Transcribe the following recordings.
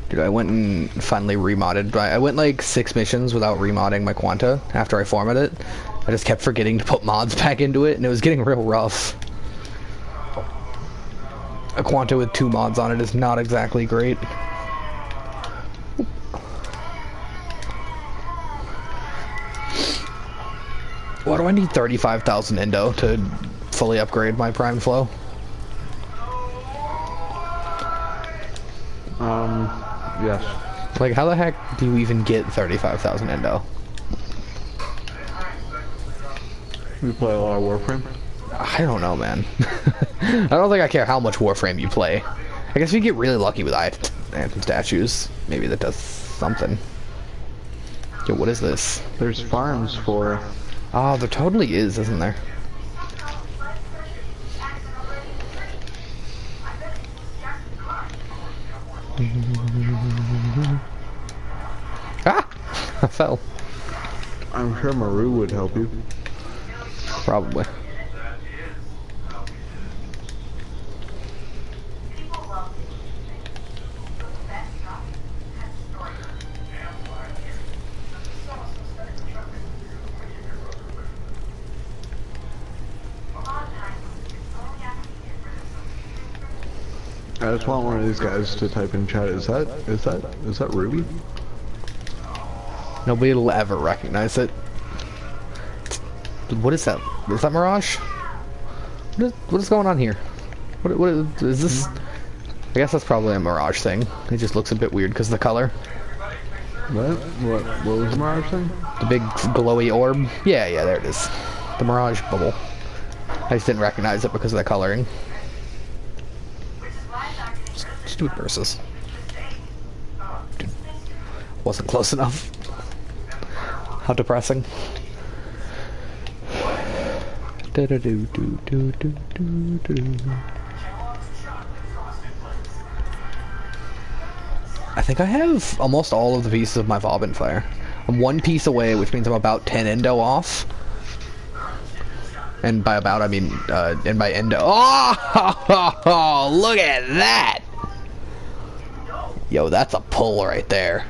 Dude, I went and finally remodded. I went like 6 missions without remodding my Quanta after I formatted it. I just kept forgetting to put mods back into it, and it was getting real rough. A Quanta with 2 mods on it is not exactly great. Why do I need 35,000 Indo to fully upgrade my Prime Flow? Yes. Like, how the heck do you even get 35,000 Indo? You play a lot of Warframe? I don't know, man. I don't think I care how much Warframe you play. I guess if you get really lucky with Anthem statues, maybe that does something. Yo, what is this? There's farms for... Oh, there totally is, isn't there? Ah! I fell. I'm sure Maru would help you. Probably. I just want one of these guys to type in chat. Is that Ruby? Nobody will ever recognize it. What is that? Is that Mirage? What is going on here? What is this? I guess that's probably a Mirage thing. It just looks a bit weird because of the color. What was the Mirage thing? The big glowy orb. Yeah, there it is. The Mirage bubble. I just didn't recognize it because of the coloring. Stupid versus. Dude, wasn't close enough. How depressing. I think I have almost all of the pieces of my Vauban Fire. I'm 1 piece away, which means I'm about 10 Endo off. And by about, I mean, and by Endo. Oh, look at that! Yo, that's a pull right there.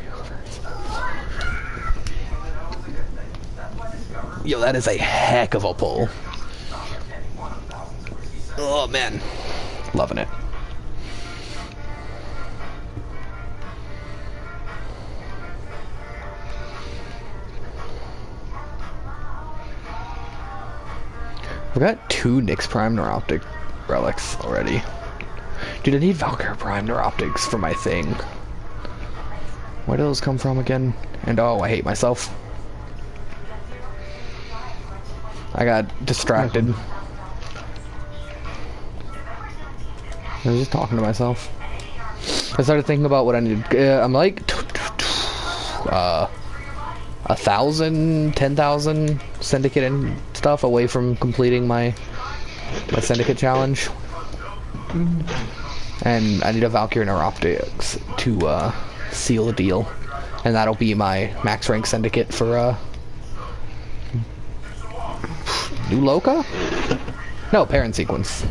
Yo, that is a heck of a pull. Oh, man. Loving it. I've got 2 Nyx Prime Neuroptic relics already. Dude, I need Valkyr Prime Neuroptics for my thing. Where do those come from again? And oh, I hate myself. I got distracted. I was just talking to myself. I started thinking about what I need. I'm like 1,000, 10,000 syndicate and stuff away from completing my syndicate challenge. And I need a Valkyr Neuroptics to seal the deal. And that'll be my max rank syndicate for New Loka? No, parent sequence.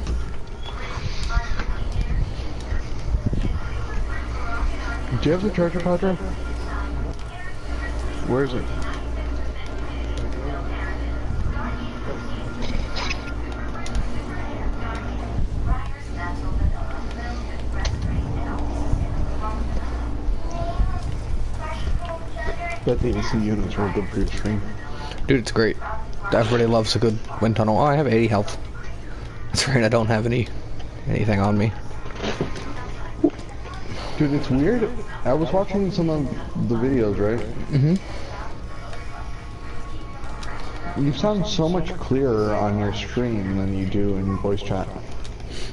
Do you have the charger, Padre? Where is it? Bet the AC units are good for your stream. Dude, it's great. Everybody loves a good wind tunnel. Oh, I have 80 health. That's right, I don't have anything on me. Dude, it's weird. I was watching some of the videos, right? Mm-hmm. You sound so much clearer on your stream than you do in voice chat.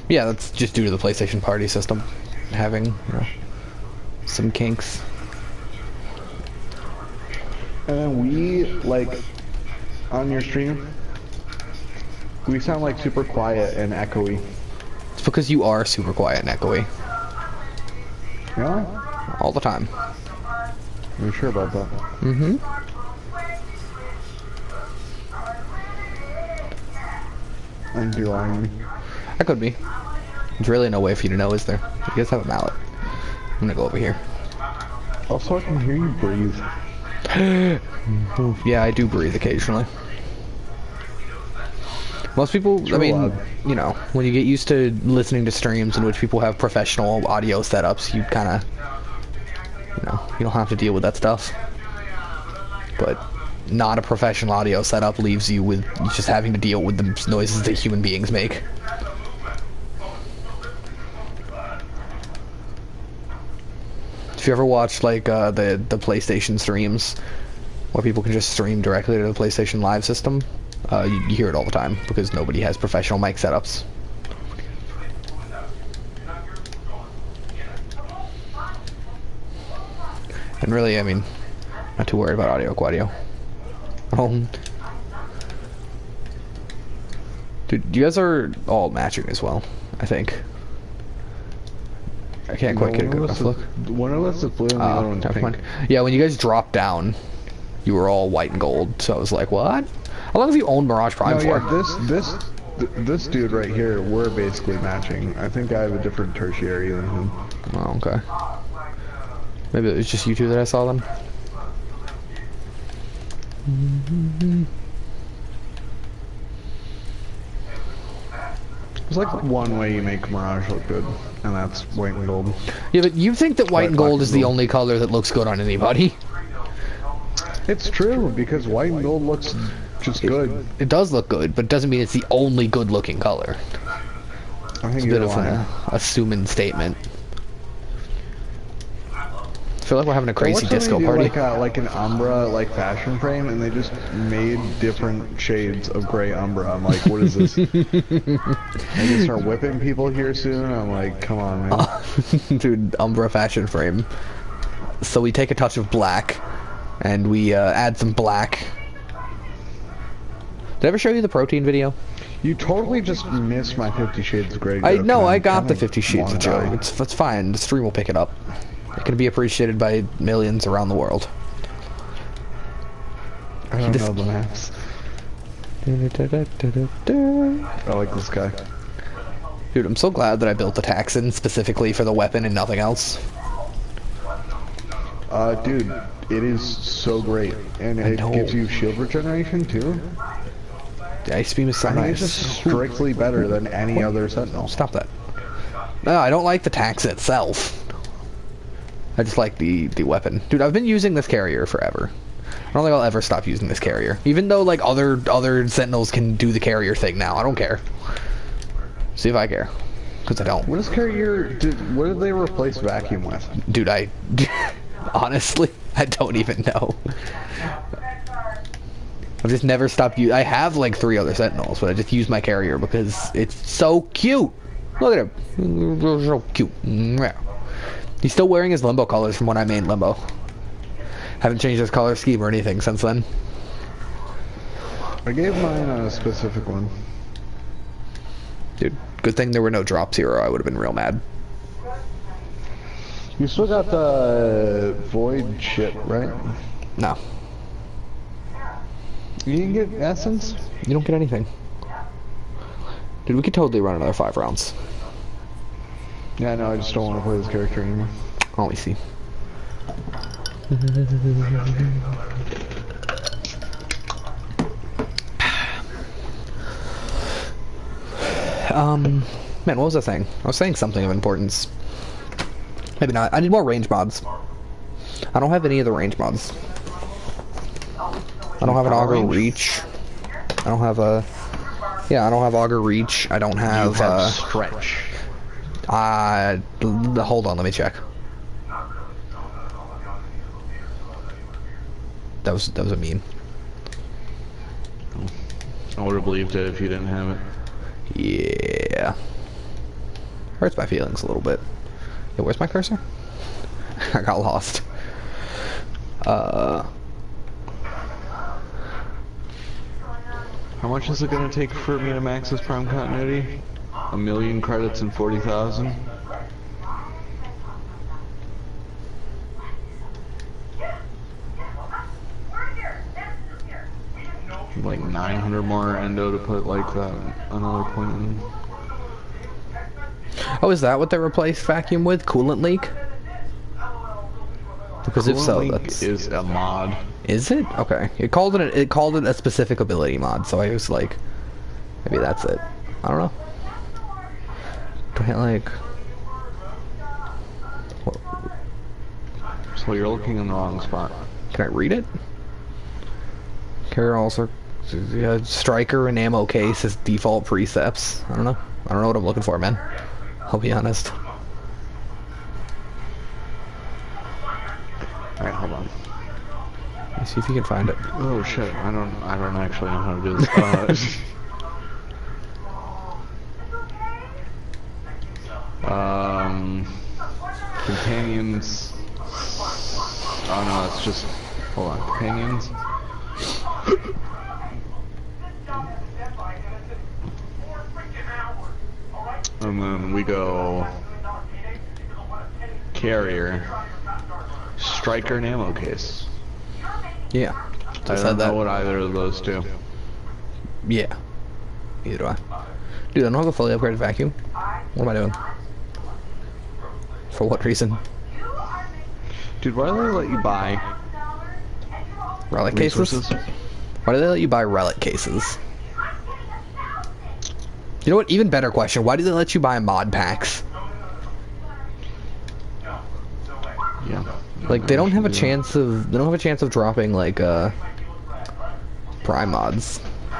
Yeah, that's just due to the PlayStation Party system having, you know, some kinks. And then we, like, on your stream, we sound like super quiet and echoey. It's because you are super quiet and echoey. Yeah? All the time. Are you sure about that? Mm-hmm. I think you're lying to me. I could be. There's really no way for you to know, is there? You guys have a mallet. I'm gonna go over here. Also, I can hear you breathe. Yeah, I do breathe occasionally. Most people, I mean, loud. you know, when you get used to listening to streams in which people have professional audio setups, you kind of, you know, you don't have to deal with that stuff. But not a professional audio setup leaves you with just having to deal with the noises that human beings make. If you ever watched like the PlayStation streams, where people can just stream directly to the PlayStation Live system, you hear it all the time because nobody has professional mic setups. And really, I mean, not too worried about audio quadio. Dude, you guys are all matching as well, I think. I can't quite get a good enough look. One of us is blue and the other one's pink. Yeah, when you guys dropped down, you were all white and gold, so I was like, what? How long have you owned Mirage Prime for? Yeah, this dude right here, we're basically matching. I think I have a different tertiary than him. Oh, okay. Maybe it was just you two that I saw then. There's like one way you make Mirage look good, and that's white and gold. Yeah, but you think that white and gold is the only color that looks good on anybody? It's true, because white and gold looks just good. It does look good, but it doesn't mean it's the only good-looking color. I think It's a bit of an assuming statement. I feel like we're having a crazy disco party. Like an Umbra fashion frame, and they just made different shades of gray Umbra. I'm like, what is this? They can start whipping people here soon. I'm like, come on, man. Dude, Umbra fashion frame. So we take a touch of black, and we add some black. Did I ever show you the protein video? You totally just missed my 50 Shades of Grey joke. I know, I got the 50 Shades of joke. It's fine. The stream will pick it up. It can be appreciated by millions around the world. I don't know the maps. I like this guy. Dude, I'm so glad that I built the Taxon specifically for the weapon and nothing else. Dude, it is so great. And it gives you shield regeneration, too. The Ice Beam is so nice. It's just strictly better than any other Sentinel. Stop that. No, I don't like the Taxon itself. I just like the weapon. Dude, I've been using this carrier forever. I don't think I'll ever stop using this carrier. Even though, like, other Sentinels can do the carrier thing now. I don't care. See if I care. Because I don't. What is carrier... what did they replace vacuum with? Dude, honestly, I don't even know. I've just never stopped I have, like, 3 other Sentinels, but I just use my carrier because it's so cute. Look at him. So cute. He's still wearing his Limbo colors from when I made Limbo. Haven't changed his color scheme or anything since then. I gave mine a specific one. Dude, good thing there were no drops here or I would have been real mad. You still got the void shit, right? No. You didn't get essence? You don't get anything. Dude, we could totally run another 5 rounds. Yeah, no, I just don't want to play this character anymore. Oh, we see. Man, what was I saying? I was saying something of importance. Maybe not. I need more range mods. I don't have any of the range mods. I don't have an auger reach. I don't have a... Yeah, I don't have auger reach. I don't have... stretch. Hold on, let me check. That was a meme. I would have believed it if you didn't have it. Yeah. Hurts my feelings a little bit. Yeah, where's my cursor? I got lost. How much is it gonna take for me to max this prime continuity? 1,000,000 credits and 40,000? Like 900 more endo to put like that another point in. Oh, is that what they replaced vacuum with? Coolant leak? Because if so, Coolant Link that's... is a mod. Is it? Okay. It called it a specific ability mod, so I was like, maybe that's it. I don't know. Do I like... What? So you're looking in the wrong spot. Can I read it? Carry also striker and ammo case as default precepts. I don't know. I don't know what I'm looking for, man. I'll be honest. Alright, hold on. Let me see if you can find it. Oh shit, I don't actually know how to do this. Companions. Oh no, it's just, hold on, companions. And then we go carrier, striker, and ammo case. Yeah. I don't know what either of those do. Yeah. Neither do I. Dude, I don't have a fully upgraded vacuum. What am I doing? For what reason? Dude, why do they let you buy Relic resources? cases? Why do they let you buy relic cases? You know what? Even better question. Why do they let you buy mod packs? Yeah. Like they don't have a chance of dropping like prime mods.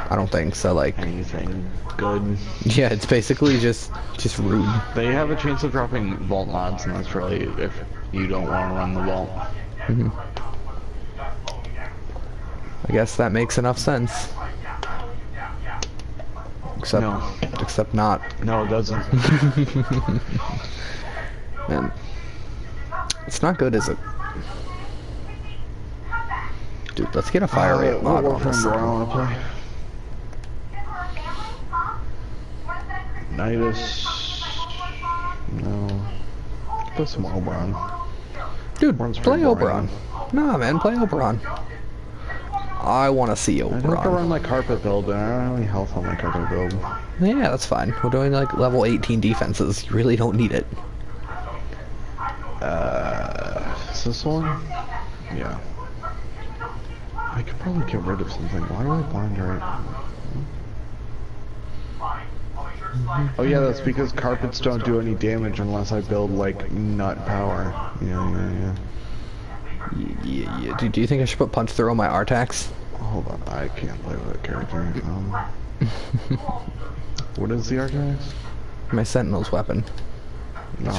I don't think so. Like anything good. yeah, it's basically just rude. They have a chance of dropping vault mods, and that's really if you don't want to run the vault. Mm-hmm. I guess that makes enough sense. Except not. No, it doesn't. Man, it's not good, is it? Dude, let's get a fire rate mod on this. What Warframe do I want to play? Nidus. No. Put some Oberon. Dude, Oberon's play pretty Oberon. boring. Nah, man, play Oberon. I want to see I have to Oberon. run my carpet build, and I don't have any health on my carpet build. Yeah, that's fine. We're doing like level 18 defenses. You really don't need it. Is this one? Yeah. I could probably get rid of something. Why do I blind right? Oh yeah, that's because carpets don't do any damage unless I build like nut power. Yeah. Yeah. Do you think I should put punch through on my Artax? Hold on, I can't play with that character. What is the Artax? My Sentinel's weapon. No.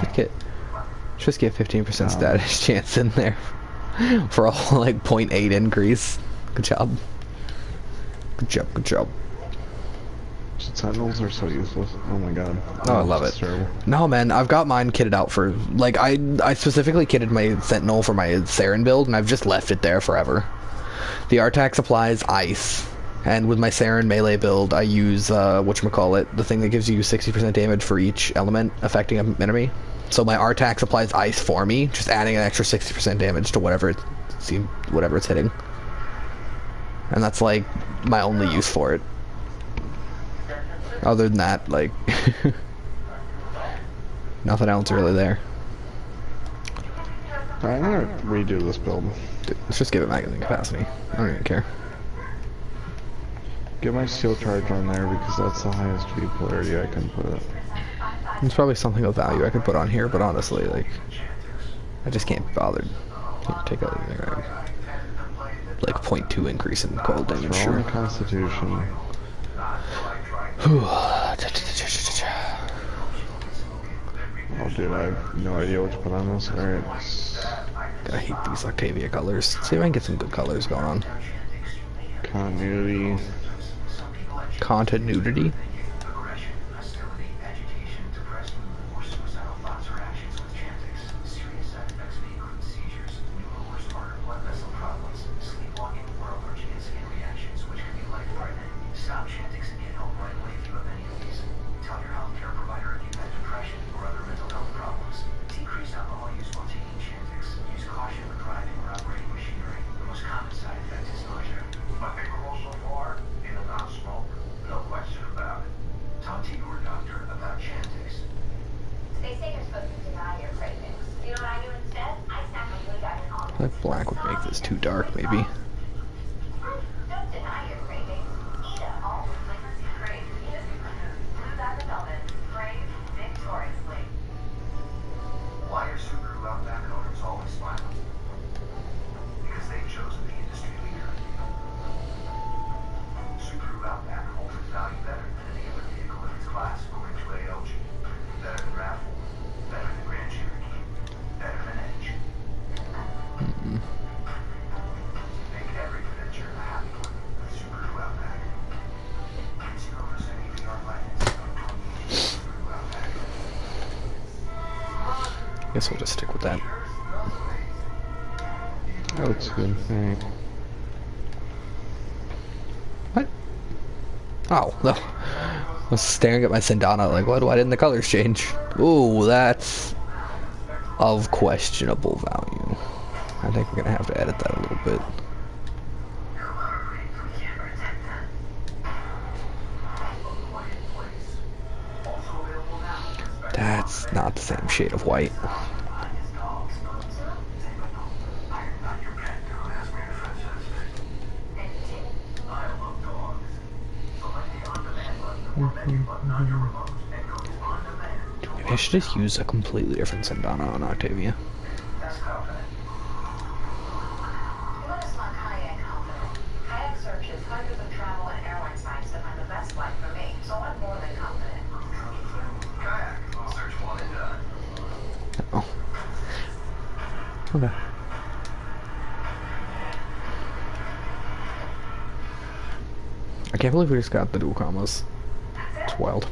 Just get 15% status chance in there for a whole like 0.8 increase. Good job. Good job. Sentinels are so useless. Oh my god. Oh, I love it. Terrible. No, man, I've got mine kitted out for like I specifically kitted my Sentinel for my Saren build, and I've just left it there forever. The Artax applies ice, and with my Saren melee build, I use whatchamacallit, the thing that gives you 60% damage for each element affecting an enemy. So my Artax applies ice for me, just adding an extra 60% damage to whatever it's hitting. And that's like my only use for it. Other than that, like nothing else really there. Alright, I'm gonna redo this build. Dude, let's just give it magazine capacity. I don't even care. Get my steel charge on there because that's the highest speed polarity I can put it. There's probably something of value I could put on here, but honestly, like, I just can't be bothered. Can't take out anything, right? Like 0.2 increase in cold damage. Sure. Constitution. Oh, dude, I have no idea what to put on this. Alright. I hate these Octavia colors. Let's see if I can get some good colors going on. Continuity. Continuity? Like black would make this too dark, maybe. Why are Subaru Outback owners always smiling? Because they've chosen the industry leader. Subaru Outback holds its value better than any other vehicle in its class, according to ALG. Better than RAV4, better than Grand Cherokee, better than Edge. Make every adventure a happy one with Subaru Outback. Get 0% APR financing on 2018 Subaru Outback. Guess we'll just stick with that. That looks good. Alright. What? Oh, no. I was staring at my Sindana like, what? Why didn't the colors change? Ooh, that's of questionable value. I think we're gonna have to edit that a little bit. That's not the same shade of white. Maybe I should just use a completely different Sindana on Octavia. Oh. Okay. I can't believe we just got the dual commas. It's wild.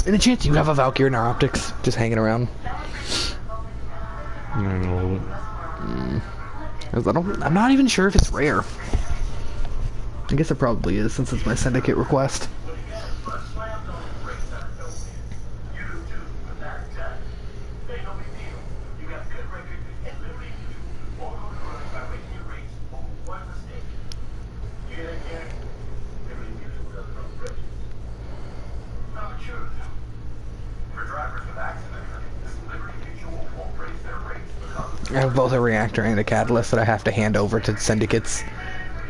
Any chance you have a Valkyrie in our optics just hanging around? No. I'm not even sure if it's rare. I guess it probably is since it's my syndicate request. I have both a reactor and a catalyst that I have to hand over to syndicates.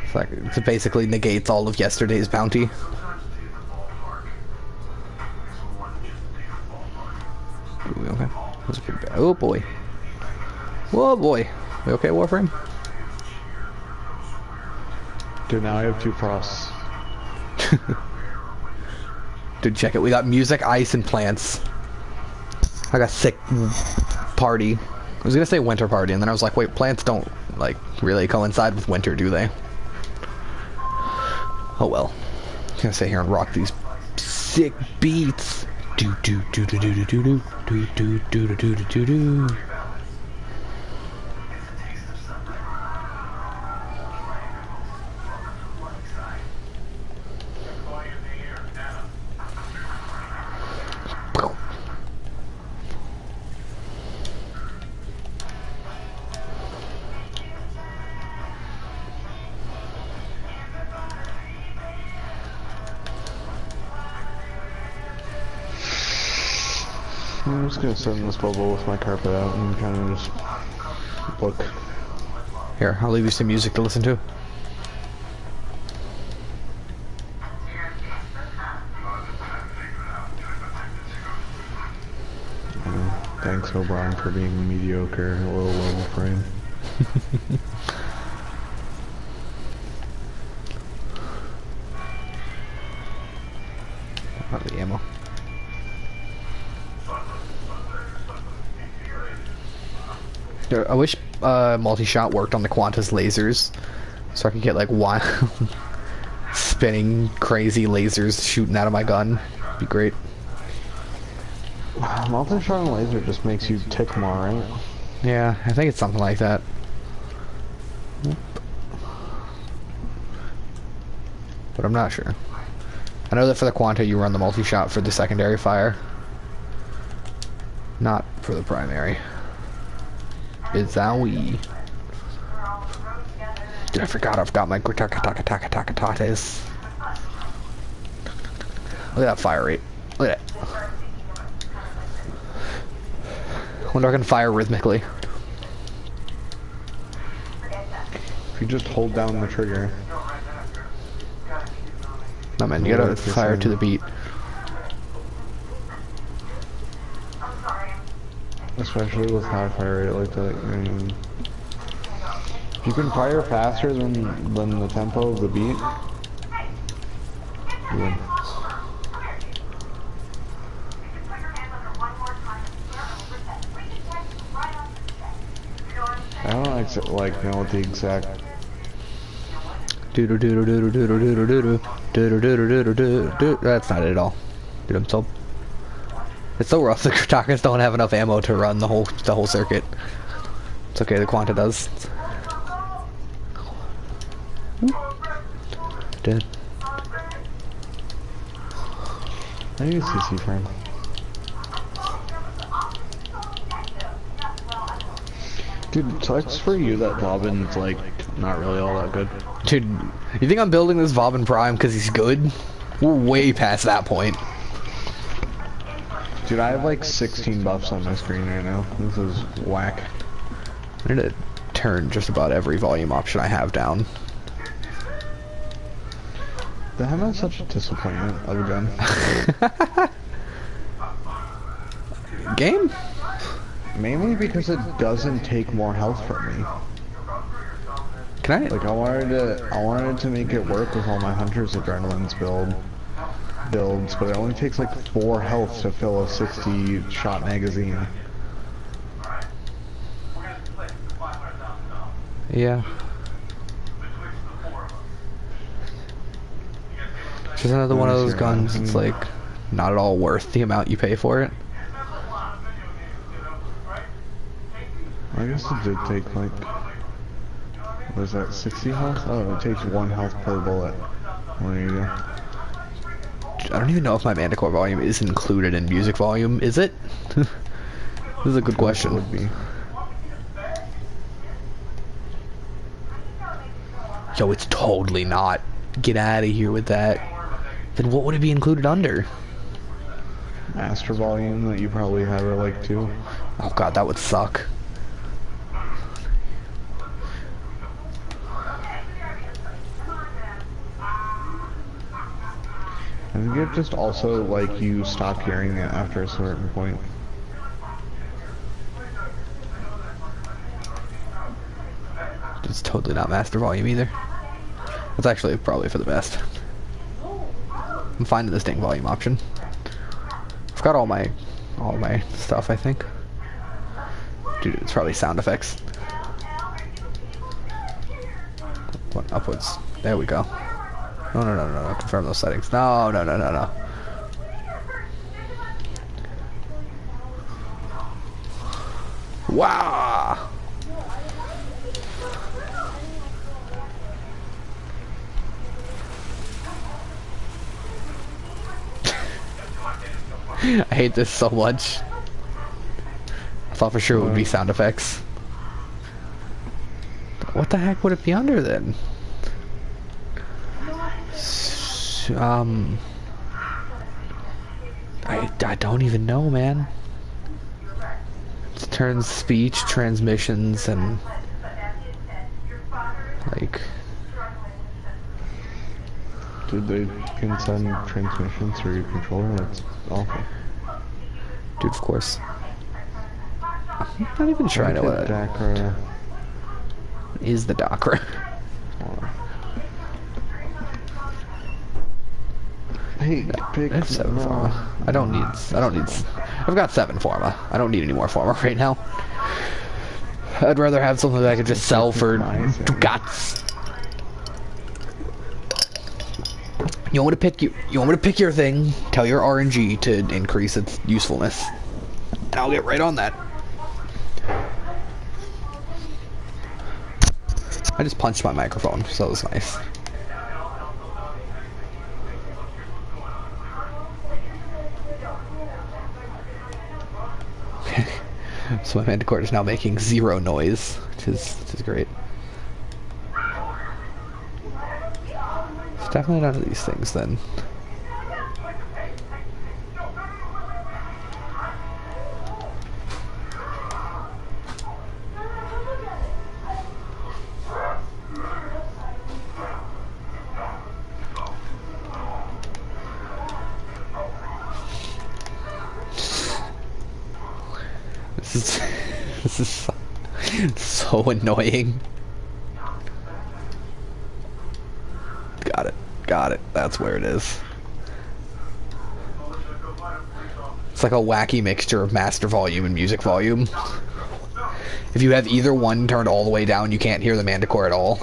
It's like, it basically negates all of yesterday's bounty. Ooh, okay. That's pretty bad. Oh boy. Whoa boy. We okay, Warframe? Dude, now I have 2 frosts. Dude, check it. We got music, ice, and plants. I got sick party. I was gonna say winter party, and then I was like, wait, plants don't, like, really coincide with winter, do they? Oh well. I'm gonna sit here and rock these sick beats. Do do do do do do do do do do do do do do. I'm just gonna sit in this bubble with my carpet out and kind of just look. Here, I'll leave you some music to listen to. Thanks, O'Brien, for being mediocre, a low level frame. Out of the ammo. I wish multi-shot worked on the Quanta's lasers, so I could get like wild, spinning, crazy lasers shooting out of my gun. Be great. Multi-shot and laser just makes you tick more, right? Yeah, I think it's something like that. But I'm not sure. I know that for the Quanta you run the multi-shot for the secondary fire, not for the primary. Is that we? Dude, I forgot I've got my Grataka Taka Taka Taka Taka Tatas. Look at that fire rate. Look at that. Wonder if I can fire rhythmically. If you just hold down the trigger. No man, you gotta fire to the beat. Especially with high fire rate like that. I mean, if you can fire faster than the tempo of the beat, you win. I don't like know what the exact. That's not it at all. Dude, I'm so. It's so rough. The Katakas don't have enough ammo to run the whole circuit. It's okay. The Quanta does. Dead. I use CC frame. Dude, sucks for you that Bobbin's like not really all that good. Dude, you think I'm building this Bobbin Prime because he's good? We're way past that point. Dude, I have like 16 buffs on my screen right now. This is whack. I need to turn just about every volume option I have down. The Hem is such a disappointment of a gun. Game? Mainly because it doesn't take more health from me. Can I? Like I wanted to make it work with all my Hunter's Adrenaline's builds, but it only takes like 4 health to fill a 60 shot magazine. Yeah. It's just another one of those guns. It's like not at all worth the amount you pay for it. I guess it did take like, what is that, 60 health? Oh, it takes 1 health per bullet. Well, there you go. I don't even know if my Manticore volume is included in music volume. Is it? This is a good question. Would be. Yo, it's totally not. Get out of here with that. Then what would it be included under? Master volume that you probably have at like 2. Oh god, that would suck. I think it just also like you stop hearing it after a certain point. It's totally not master volume either. It's actually probably for the best. I'm finding this dang volume option. I've got all my stuff, I think. Dude, it's probably sound effects. What, upwards? There we go. No, no, no, no, no. Confirm those settings. No, no, no, no, no. Wow! I hate this so much. I thought for sure it would be sound effects. What the heck would it be under then? I don't even know, man. It turns speech, transmissions, and like. Dude, they can send transmissions through your controller. That's awful. Dude, of course. I'm not even sure I know what Dakra is the Dakra. Hey, pick. I have 7 Pharma. I don't need. I've got 7 Pharma. I don't need any more Pharma right now. I'd rather have something that I could just sell for guts. You want me to pick your thing? Tell your RNG to increase its usefulness, and I'll get right on that. I just punched my microphone, so that was nice. So my Manticore is now making 0 noise, which is great. It's definitely none of these things then. This is so annoying. Got it. Got it. That's where it is. It's like a wacky mixture of master volume and music volume. If you have either one turned all the way down, you can't hear the Manticore at all.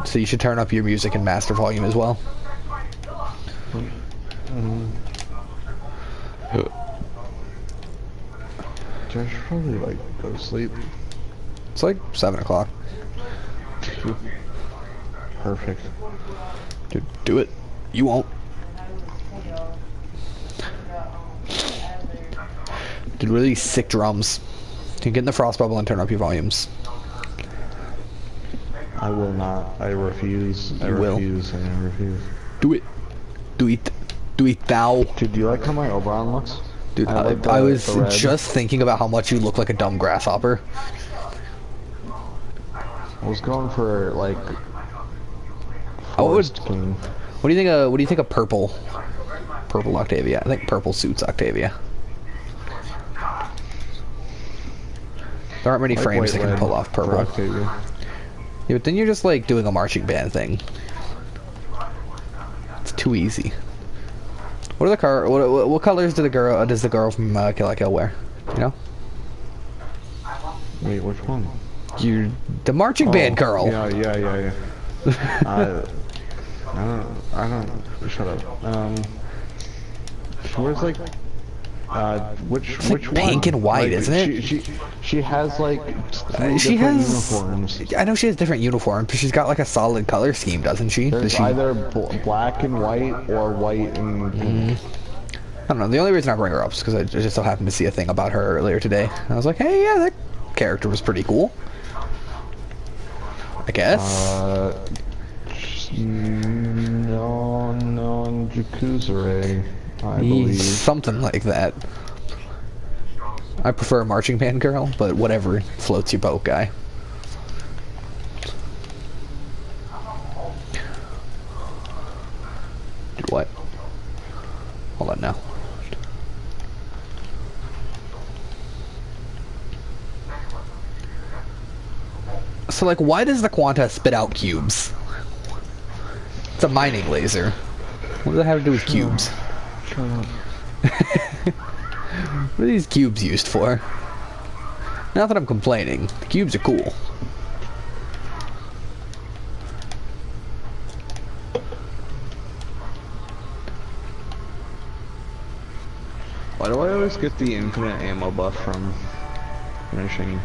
So you should turn up your music and master volume as well. I should probably like go to sleep. It's like 7 o'clock. Perfect. Dude, do it. You won't. Dude, really sick drums. You can get in the frost bubble and turn up your volumes. I will not. I refuse. I You will. refuse. I refuse. Do it. Do it. Do it thou. Dude, do you like how my Oberon looks? Dude, like I was the red. just thinking about how much you look like a dumb grasshopper. I was going for like. Oh, it was- Forest King. What do you think of purple? Purple Octavia. I think purple suits Octavia. There aren't many Like frames that white can red pull off for purple. Octavia. Yeah, but then you're just like doing a marching band thing. It's too easy. What are the what colors does the girl from Kill la Kill wear? You know? Wait, which one? The marching band girl. Yeah. I don't. Shut up. She wears like. Which like one? pink and white, Like, isn't it? She has like three She different has. uniforms. I know she has different uniforms, but she's got like a solid color scheme, doesn't she? Does There's she? either black and white or white and pink. I don't know. The only reason I bring her up is because I just so happened to see a thing about her earlier today. I was like, hey, yeah, that character was pretty cool. I guess. Jakuzure, I believe. Something like that. I prefer marching band girl, but whatever floats your boat, guy. Dude, what? Hold on now. So, like, why does the Quanta spit out cubes? It's a mining laser. What does that have to do with cubes? Shut up. What are these cubes used for? Not that I'm complaining. The cubes are cool. Why do I always get the infinite ammo buff from finishing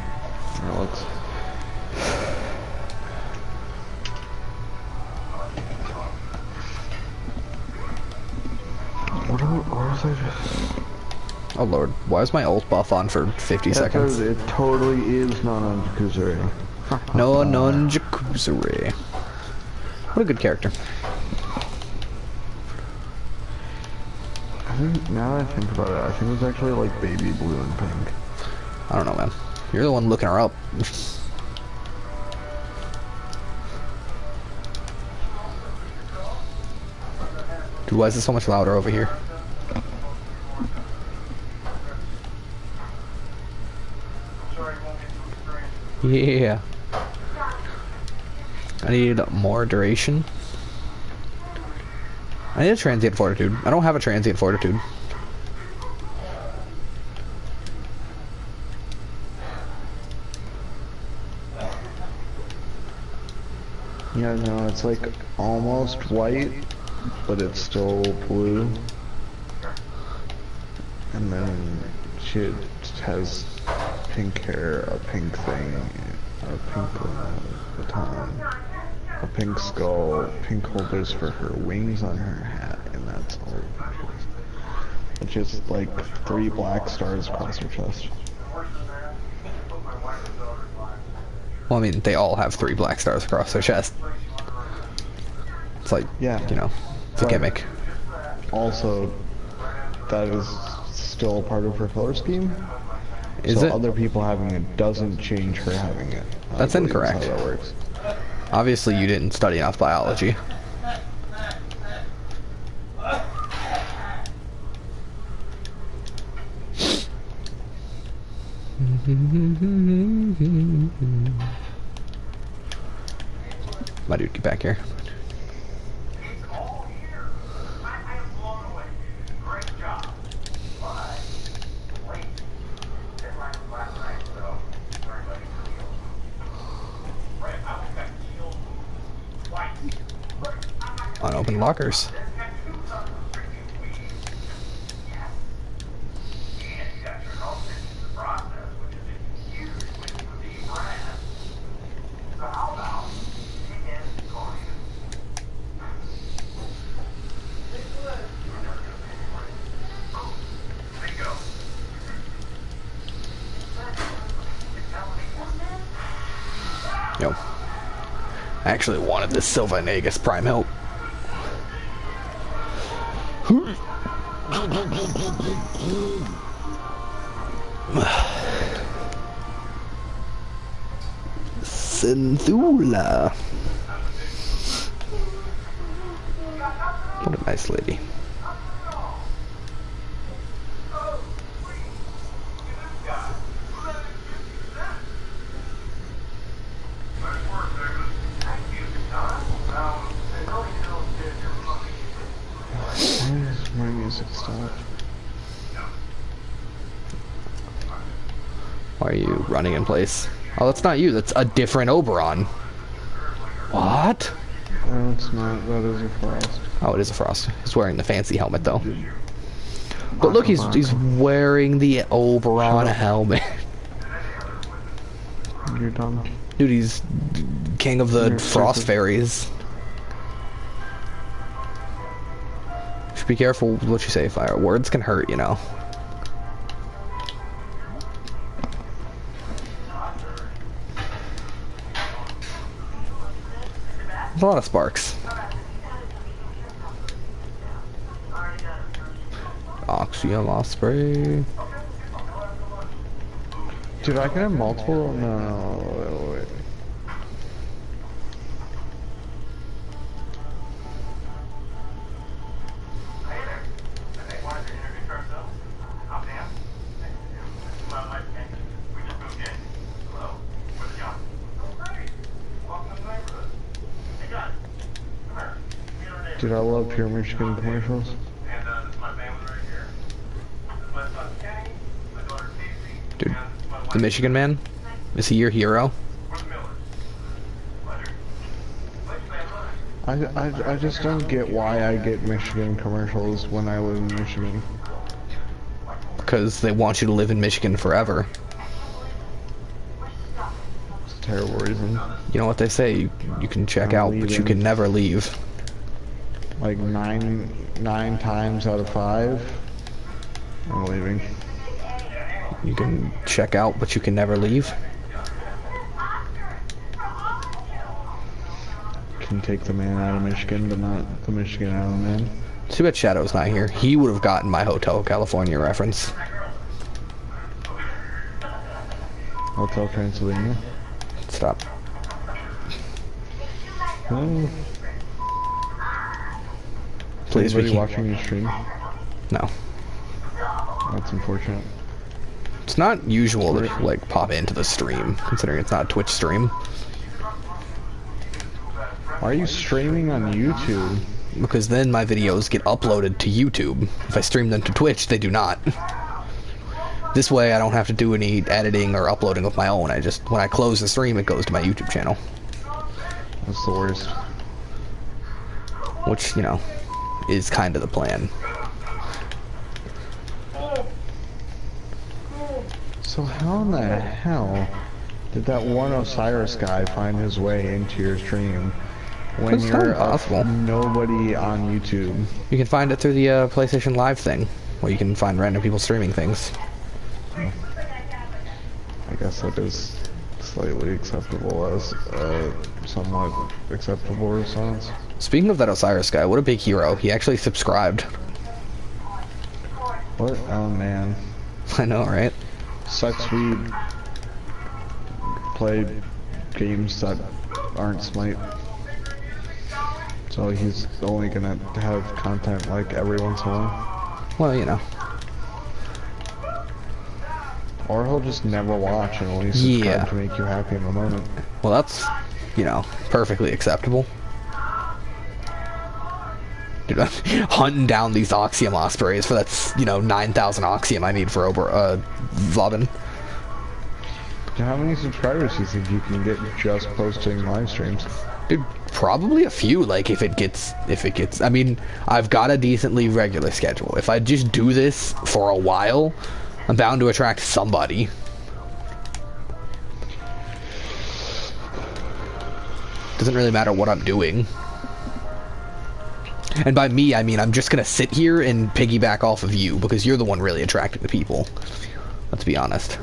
relics? What was I just... Oh lord, why is my ult buff on for 50 seconds? It totally is non-Jakuzure. No non-Jakuzure. What a good character. I think, now that I think about it, I think it was actually like baby blue and pink. I don't know, man. You're the one looking her up. Dude, why is it so much louder over here? Yeah. I need more duration. I need a transient fortitude. I don't have a transient fortitude. Yeah, no, it's like almost white, but it's still blue. And then she has pink hair, a pink thing, a pink baton, a pink skull, pink holders for her wings on her hat, and that's all she has. It's just like 3 black stars across her chest. Well, I mean, they all have 3 black stars across their chest. It's like, Yeah. you know, it's a But gimmick. Also, that is still a part of her color scheme. Is so it? other people having it doesn't change her having it. I That's believe is incorrect. How that works. Obviously, you didn't study enough biology. My dude, get back here. It's all here. I am blown away. Great job. But, wait. Deadline was last night, so sorry, buddy, for the old. Right, I will got killed twice. Right, I'm not gonna Unopened lockers. got two sons of freaking weed. Yes. And you got your own in the process, which is a huge win for the brand. So how about chicken coin? Bingo. Yo. I actually wanted this Sylvanegus Prime help. Synthula. What a nice lady. Why is my music stopped? Why are you running in place? Oh, that's not you. That's a different Oberon. What? No, it's not. That is a frost. Oh, it is a Frost. He's wearing the fancy helmet, though. But look, he's wearing the Oberon helmet. You're done. Dude, he's king of the You're Frost stupid. Fairies. Should be careful what you say, Fire. Words can hurt, you know. There's a lot of sparks. Oxygen spray. Dude, I can have multiple. No, wait. Dude, I love pure Michigan commercials. And this is my family right here. This is my son Kenny, my daughter Casey, Dude, and this is my wife. the Michigan man? Is he your hero? We're the Millers. Pleasure. Pleasure, man. I just don't get why I get Michigan commercials when I live in Michigan. Because they want you to live in Michigan forever. It's a terrible reason. You know what they say, you can check I'm out, but you leaving. can never leave. Like nine times out of 5, I'm leaving. You can check out, but you can never leave. Can take the man out of Michigan, but not the Michigan out of the man. Too bad Shadow's not here. He would have gotten my Hotel California reference. Hotel Transylvania. Stop. Oh, Please, anybody Ricky. watching your stream? No. That's unfortunate. It's not usual to, like, pop into the stream, considering it's not a Twitch stream. Why are you streaming on YouTube? Because then my videos get uploaded to YouTube. If I stream them to Twitch, they do not. This way I don't have to do any editing or uploading of my own. I just, when I close the stream, it goes to my YouTube channel. That's the worst. Which, you know, is kind of the plan. So how in the hell did that one Osiris guy find his way into your stream when That's you're impossible. nobody on YouTube? You can find it through the PlayStation Live thing, where you can find random people streaming things. I guess that is slightly acceptable as somewhat acceptable response. Speaking of that Osiris guy, what a big hero. He actually subscribed. What? Oh man. I know, right? Sucks we play games that aren't Smite. So he's only gonna have content like every once in a while. Well, you know. Or he'll just never watch and only subscribe Yeah. to make you happy in the moment. Well, that's, you know, perfectly acceptable. Dude, I'm hunting down these Oxium Ospreys for that's, you know, 9,000 Oxium I need for Vlobbin. So how many subscribers do you think you can get just posting live streams? Dude, probably a few, like, if it gets, I mean, I've got a decently regular schedule. If I just do this for a while, I'm bound to attract somebody. Doesn't really matter what I'm doing. And by me, I mean I'm just gonna sit here and piggyback off of you, because you're the one really attracting the people. Let's be honest.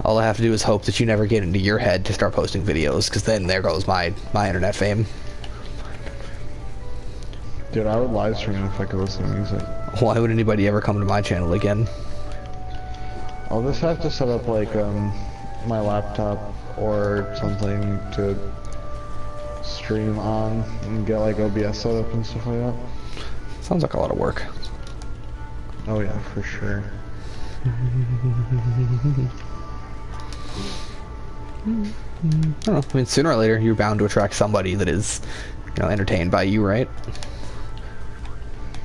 All I have to do is hope that you never get into your head to start posting videos, because then there goes my internet fame. Dude, I would live stream if I could listen to music. Why would anybody ever come to my channel again? I'll just have to set up like my laptop or something to stream on and get like OBS set up and stuff like that. Sounds like a lot of work. Oh yeah, for sure. I don't know. I mean, sooner or later, you're bound to attract somebody that is, you know, entertained by you, right?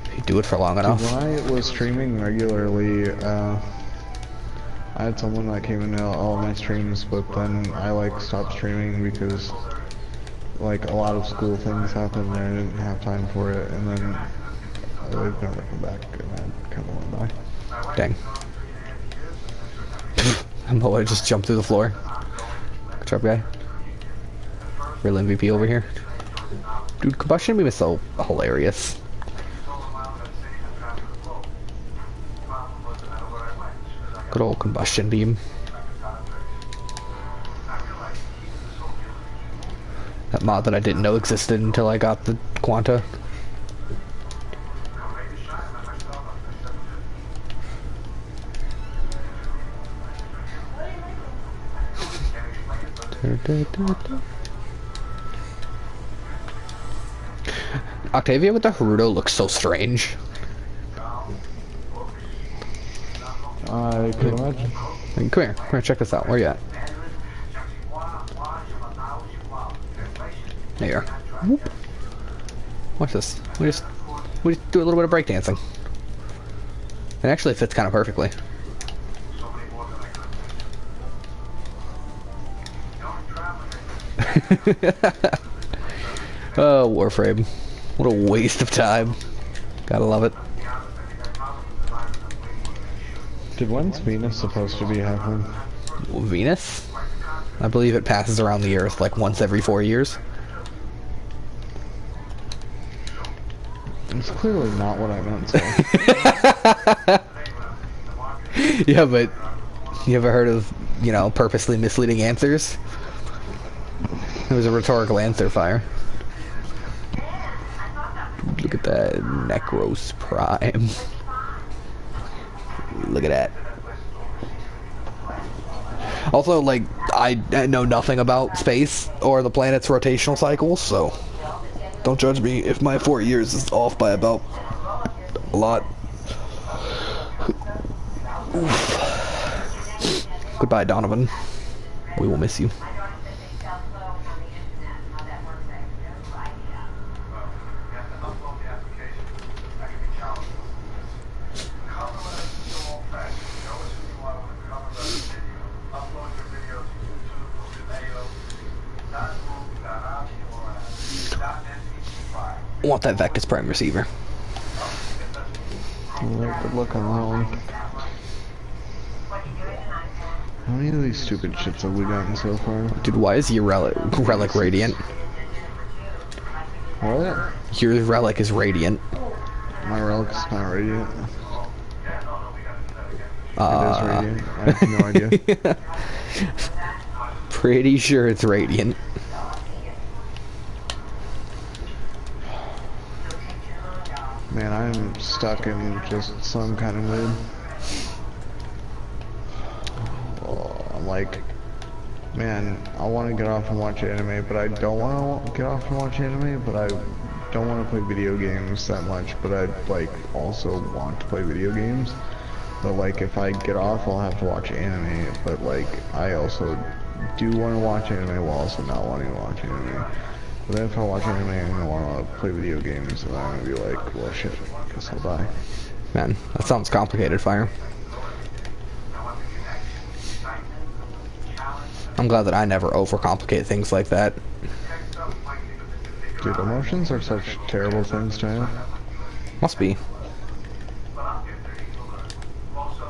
If you do it for long enough. When I was streaming regularly, I had someone that came into all my streams, but then I like stopped streaming because like a lot of school things happened and I didn't have time for it, and then they've never come back, and I kind of went by. Dang. I'm about to just jump through the floor. Good job, guy. Real MVP over here. Dude, combustion beam is so hilarious. Good old combustion beam. That mod that I didn't know existed until I got the Quanta. Octavia with the Haruto looks so strange. I could imagine. Come here, check this out. Where you at? There you are. Whoop. Watch this. We just do a little bit of breakdancing. It actually fits kind of perfectly. Oh, Warframe. What a waste of time. Gotta love it. Dude, when's Venus supposed to be happening? Venus? I believe it passes around the Earth like once every 4 years. It's clearly not what I meant to say. Yeah, but you ever heard of, you know, purposely misleading answers? It was a rhetorical answer, Fire. Look at that Necros Prime. Look at that. Also, like, I know nothing about space or the planet's rotational cycles, so don't judge me if my 4 years is off by about a lot. Oof. Goodbye, Donovan. We will miss you. I want that Vectus Prime receiver. Yeah, good luck on that one. How many of these stupid shits have we gotten so far? Dude, why is your relic radiant? What? Your relic is radiant. My relic's not radiant. It is radiant. I have no idea. Pretty sure it's radiant. Man, I'm stuck in just some kind of mood. Oh, I'm like, man, I want to get off and watch anime, but I don't want to get off and watch anime, but I don't want to play video games that much, but I like also want to play video games. But like if I get off, I'll have to watch anime. But like I also do want to watch anime while also not wanting to watch anime. But then if I watch anime and I want to play video games, then I'm gonna be like, well shit, I guess I'll die. Man, that sounds complicated, Fire. I'm glad that I never overcomplicate things like that. Dude, emotions are such terrible things to have. Must be.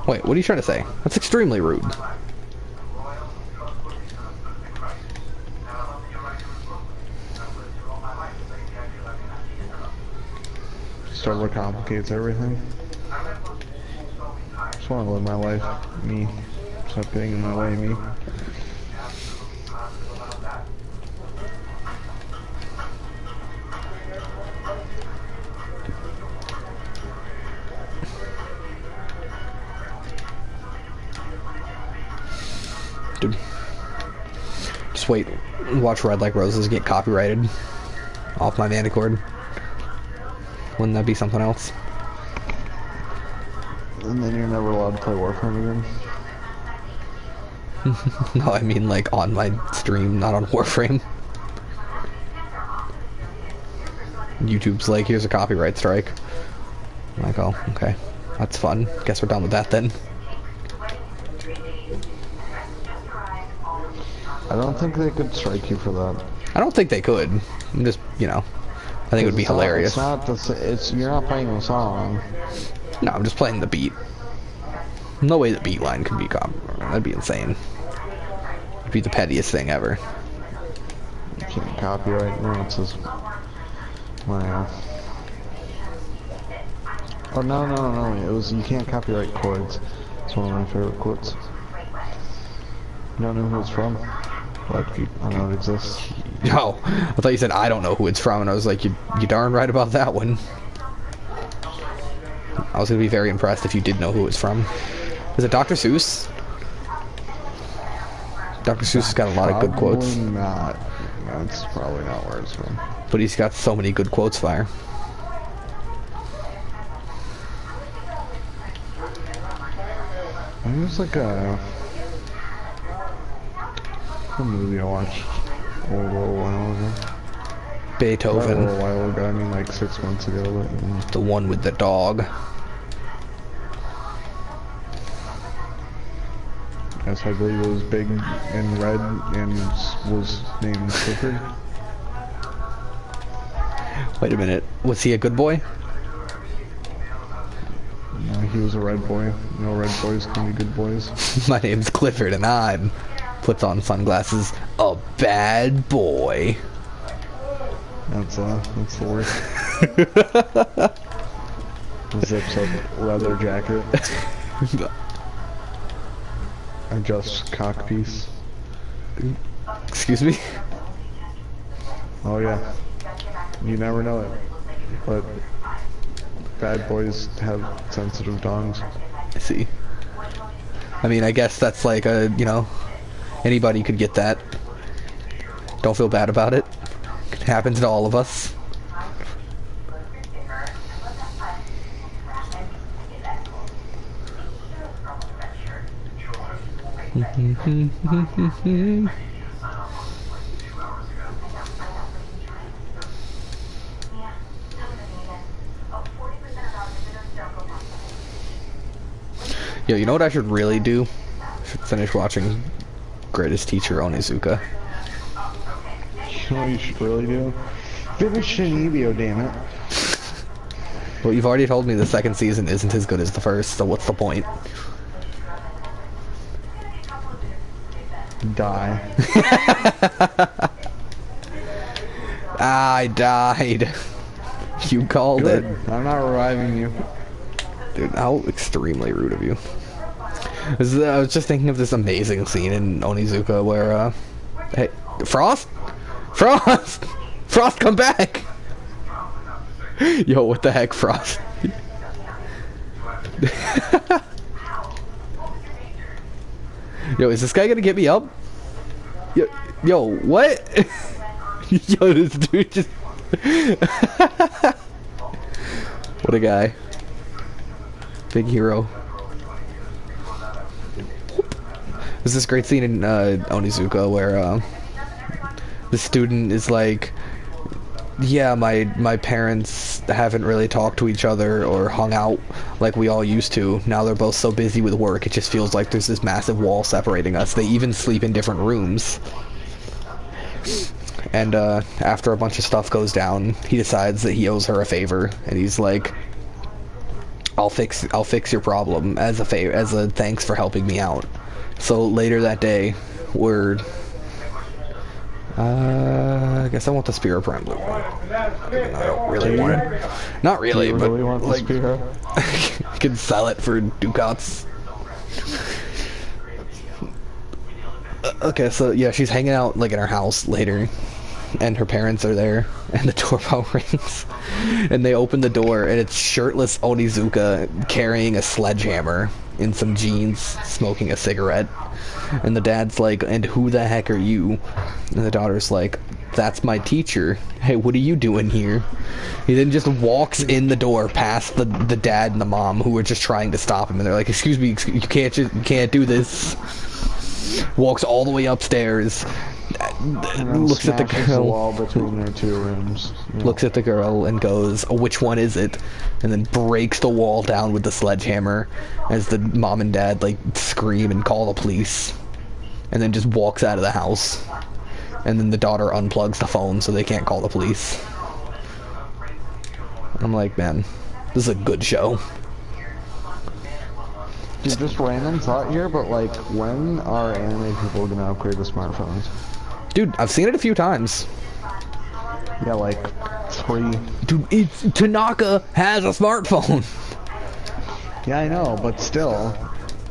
Wait, what are you trying to say? That's extremely rude. Just overcomplicates everything. Just want to live my life. Me. Stop getting in my way, me. Dude. Just wait. Watch Red Like Roses get copyrighted off my Vandicord. Wouldn't that be something else? And then you're never allowed to play Warframe again. No, I mean like on my stream, not on Warframe. YouTube's like, here's a copyright strike. I'm like, oh, okay. That's fun. Guess we're done with that then. I don't think they could strike you for that. I don't think they could. I'm just, you know, I think it would be hilarious. It's not you're not playing the song. No, I'm just playing the beat. No way the beat line could be copyrighted. That'd be insane. It'd be the pettiest thing ever. You can't copyright nuances. Wow. Oh no! It was you can't copyright chords. It's one of my favorite quotes. You don't know who it's from? Like, I know it exists. No, I thought you said I don't know who it's from, and I was like, you darn right about that one. I was gonna be very impressed if you did know who it's from. Is it Dr. Seuss? Dr. Seuss has got a lot of good quotes. Probably not. That's probably not where it's from. But he's got so many good quotes, Fire. I think it's like a movie I watched a little while ago. Beethoven. Not a little while ago, I mean like 6 months ago. But, The one with the dog. yes, I believe it was big and red and was named Clifford. Wait a minute. Was he a good boy? No, he was a red boy. No red boys can be good boys. My name's Clifford and I'm... puts on sunglasses. A bad boy. That's the worst. Zips up leather jacket. Adjust cock piece. Excuse me? Oh yeah. You never know it. But bad boys have sensitive dongs. I see. I mean, I guess that's like a, you know, anybody could get that. Don't feel bad about it. It happens to all of us. Yo, you know what I should really do? I should finish watching Greatest Teacher Onizuka. You know what you should really do? Finish Shinibio, damn it. Well, you've already told me the second season isn't as good as the first, so what's the point? Die. I died. You called Good. it. I'm not reviving you. Dude, how extremely rude of you. I was just thinking of this amazing scene in Onizuka where, hey, Frost? Frost! Frost, come back! Yo, what the heck, Frost? Yo, is this guy gonna get me up? Yo, what? Yo, this dude just... What a guy. Big hero. There's this great scene in Onizuka where the student is like, yeah, my parents haven't really talked to each other or hung out like we all used to. Now they're both so busy with work, it just feels like there's this massive wall separating us. They even sleep in different rooms. And after a bunch of stuff goes down, he decides that he owes her a favor, and he's like, I'll fix your problem as a favor, as a thanks for helping me out. So later that day, we're I guess I want the Spear Prime Blue. I don't really want it. Not really, but really want like, the Spear? I can sell it for ducats. Okay, so yeah, she's hanging out like in her house later, and her parents are there, and the doorbell rings, and they open the door, and it's shirtless Onizuka carrying a sledgehammer in some jeans, smoking a cigarette, and the dad's like, and who the heck are you? And the daughter's like, that's my teacher. Hey, what are you doing here? He then just walks in the door past the dad and the mom, who are just trying to stop him, and they're like, excuse me, you can't do this. Walks all the way upstairs, looks at the girl, the wall between their two rooms. looks at the girl and goes, oh, which one is it? And then breaks the wall down with the sledgehammer as the mom and dad like scream and call the police, and then just walks out of the house. And then the daughter unplugs the phone so they can't call the police. I'm like, man, this is a good show. Dude, just random thought here, but like, when are anime people gonna upgrade to smartphones? Dude, I've seen it a few times. Yeah, like 3. Dude, Tanaka has a smartphone. Yeah, I know, but still,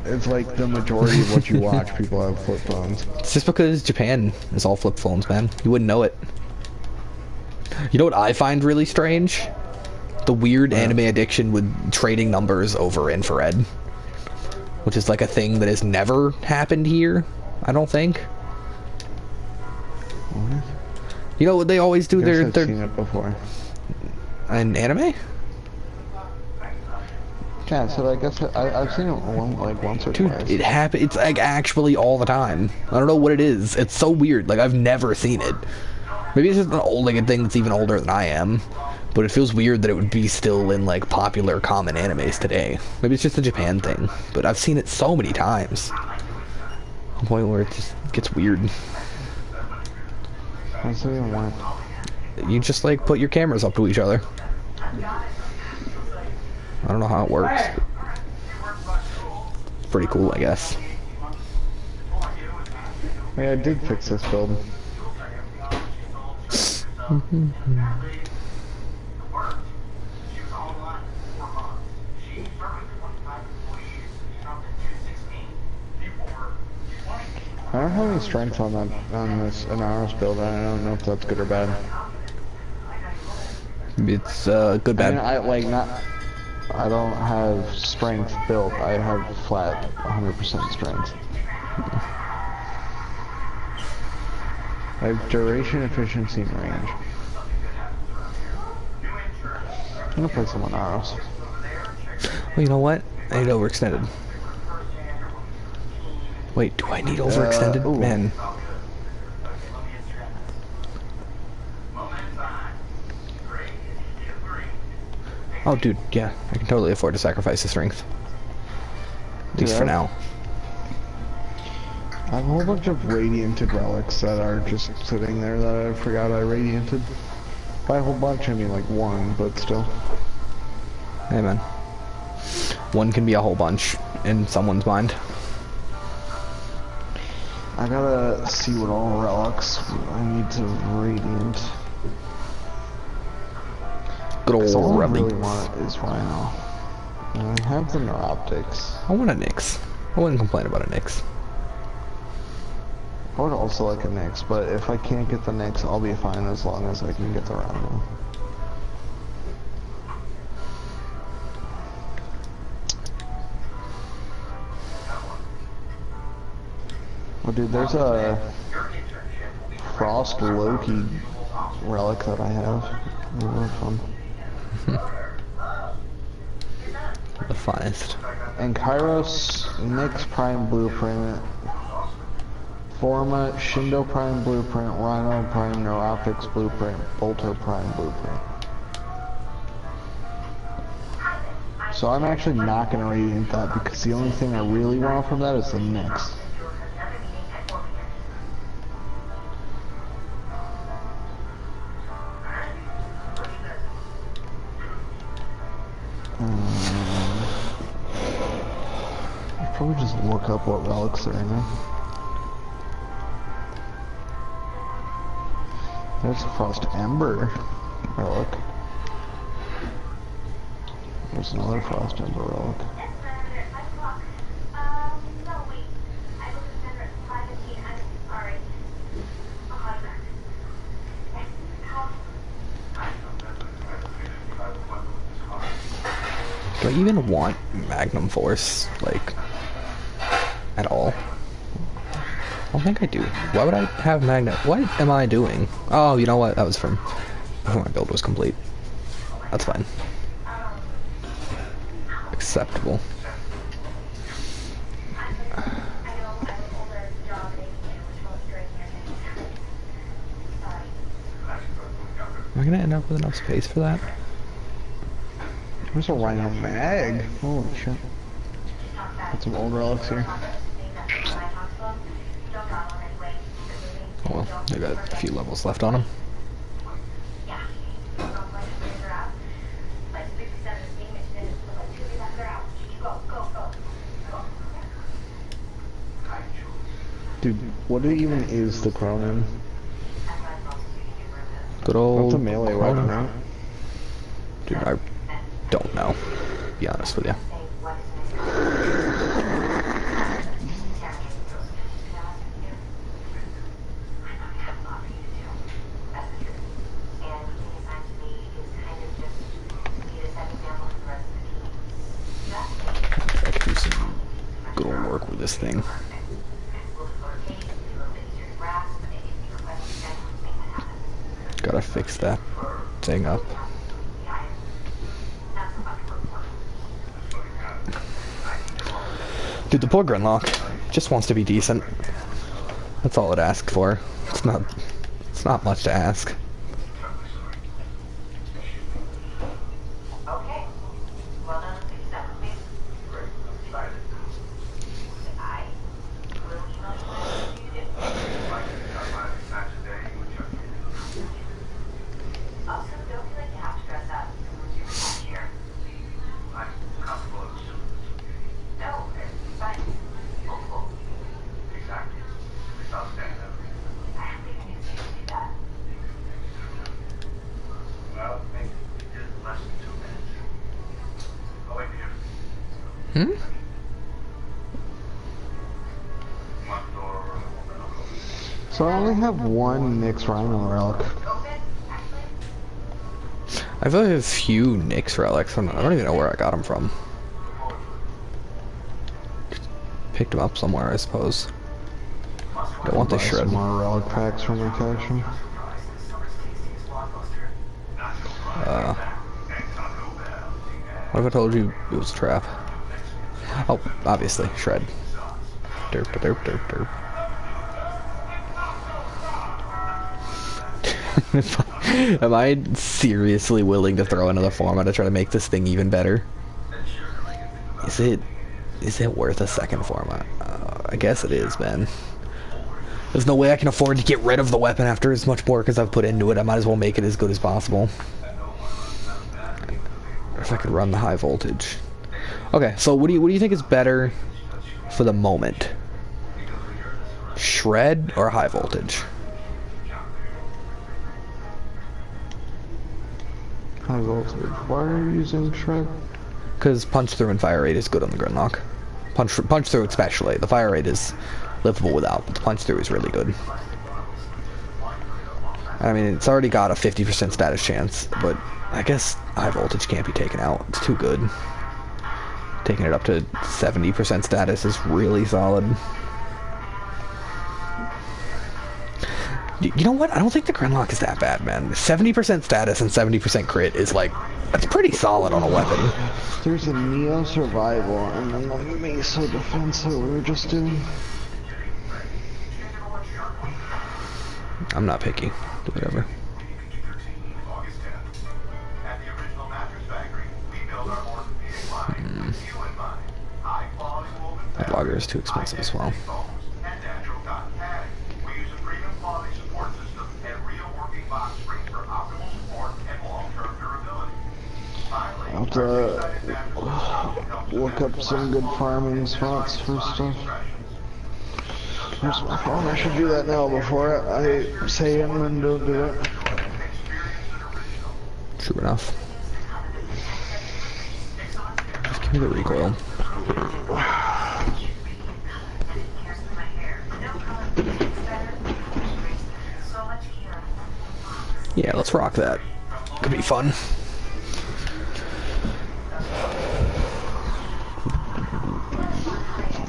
it's like the majority of what you watch, people have flip phones. It's just because Japan is all flip phones, man. You wouldn't know it. You know what I find really strange? The weird anime addiction with trading numbers over infrared. Which is like a thing that has never happened here, I don't think. What? You know what they always do? I've seen it before. In anime? Yeah, so I guess I've seen it once or Dude, twice. it happens. It's like actually all the time. I don't know what it is. It's so weird. Like I've never seen it. Maybe it's just an old, like a thing that's even older than I am. But it feels weird that it would be still in like popular common animes today. Maybe it's just a Japan thing. But I've seen it so many times. To the point where it just gets weird. What's it even want? You just like put your cameras up to each other. I don't know how it works. But pretty cool, I guess. Yeah, I did fix this build. I don't have any strength on this Anaris build. I don't know if that's good or bad. It's good bad. I mean, I don't have strength built. I have flat 100% strength. I have duration, efficiency, and range. I'm gonna play some Anaris. Well, you know what? I need overextended. Wait, do I need overextended? Ooh. Man. Oh, dude, yeah. I can totally afford to sacrifice the strength. At least for now. I have a whole bunch of radianted relics that are just sitting there that I forgot I radianted. By a whole bunch, I mean like one, but still. Hey, man. One can be a whole bunch in someone's mind. I gotta see what all relics I need to radiant. Good old All I relic. really want is Rhino. And I have the Neuroptics. I want a Nyx. I wouldn't complain about a Nyx. I would also like a Nyx, but if I can't get the Nyx, I'll be fine as long as I can get the Rhino. Well, dude, there's a Frost Loki relic that I have. Really fun. The finest. And Kairos Nyx Prime Blueprint, Forma Shindo Prime Blueprint, Rhino Prime Neuroptics Blueprint, Bolter Prime Blueprint. So I'm actually not going to radiant that because the only thing I really want from that is the Nyx. I'll probably just look up what relics are in there. There's a Frost Ember relic. There's another Frost Ember relic. Do I even want Magnum Force, like, at all? I don't think I do. Why would I have Magnum? What am I doing? Oh, you know what? That was from before my build was complete. That's fine. Acceptable. Am I gonna end up with enough space for that? There's a Rhino Mag. Holy shit. Got some old relics here. Oh well, they got a few levels left on them. Dude, what even is the Cronin? Good old. That's a melee weapon, right? Dude, I don't know. To be honest with you. I could do some good old work with this thing. Gotta fix that thing up. Dude, the poor Grinlock just wants to be decent. That's all it asked for. It's not much to ask. Hmm? So I only have one Nyx Rhino relic. I feel like I have a few Nyx relics. I don't even know where I got them from. Picked them up somewhere, I suppose. Don't want the shred. Some more relic packs from the collection. What if I told you it was a trap? Oh, obviously, shred. Derp, derp, derp, derp. Am I seriously willing to throw another forma to try to make this thing even better? Is it worth a second forma? I guess it is, man. There's no way I can afford to get rid of the weapon after as much work as I've put into it. I might as well make it as good as possible. If I could run the high voltage. Okay, so what do you think is better for the moment? Shred or high voltage? High voltage. Why are you using shred? Because punch through and fire rate is good on the Grinlock. Punch through especially. The fire rate is livable without, but the punch through is really good. I mean, it's already got a 50% status chance, but I guess high voltage can't be taken out. It's too good. Taking it up to 70% status is really solid. You know what? I don't think the Grimlock is that bad, man. 70% status and 70% crit is like, that's pretty solid on a weapon. There's a Neo survival and then the Meso defense that we were just doing. I'm not picky. Do whatever. August 10th. At the original mattress factory, we build our more convenient line with you in mind. High quality woven That blogger is too expensive as well. foams and natural cotton padding. We use a premium quality support system and real working box springs for optimal support and long-term durability. Finally, I'll have to look up some good farming spots for stuff. Where's my phone? I should do that now before I say it and don't do it. True enough. Just give me the recoil. Yeah, let's rock that. Could be fun.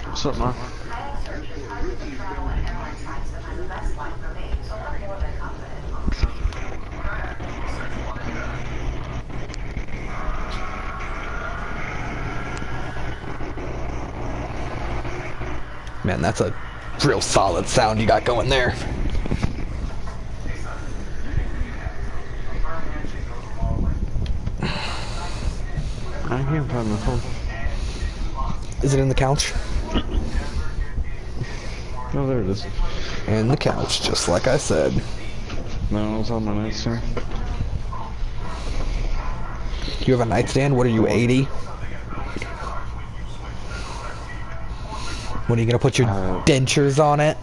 What's up, man? Man, that's a real solid sound you got going there. I can't find my phone. Is it in the couch? Oh, there it is. In the couch, just like I said. No, it's on my nightstand. You have a nightstand? What are you, 80? What, are you gonna put your dentures on it?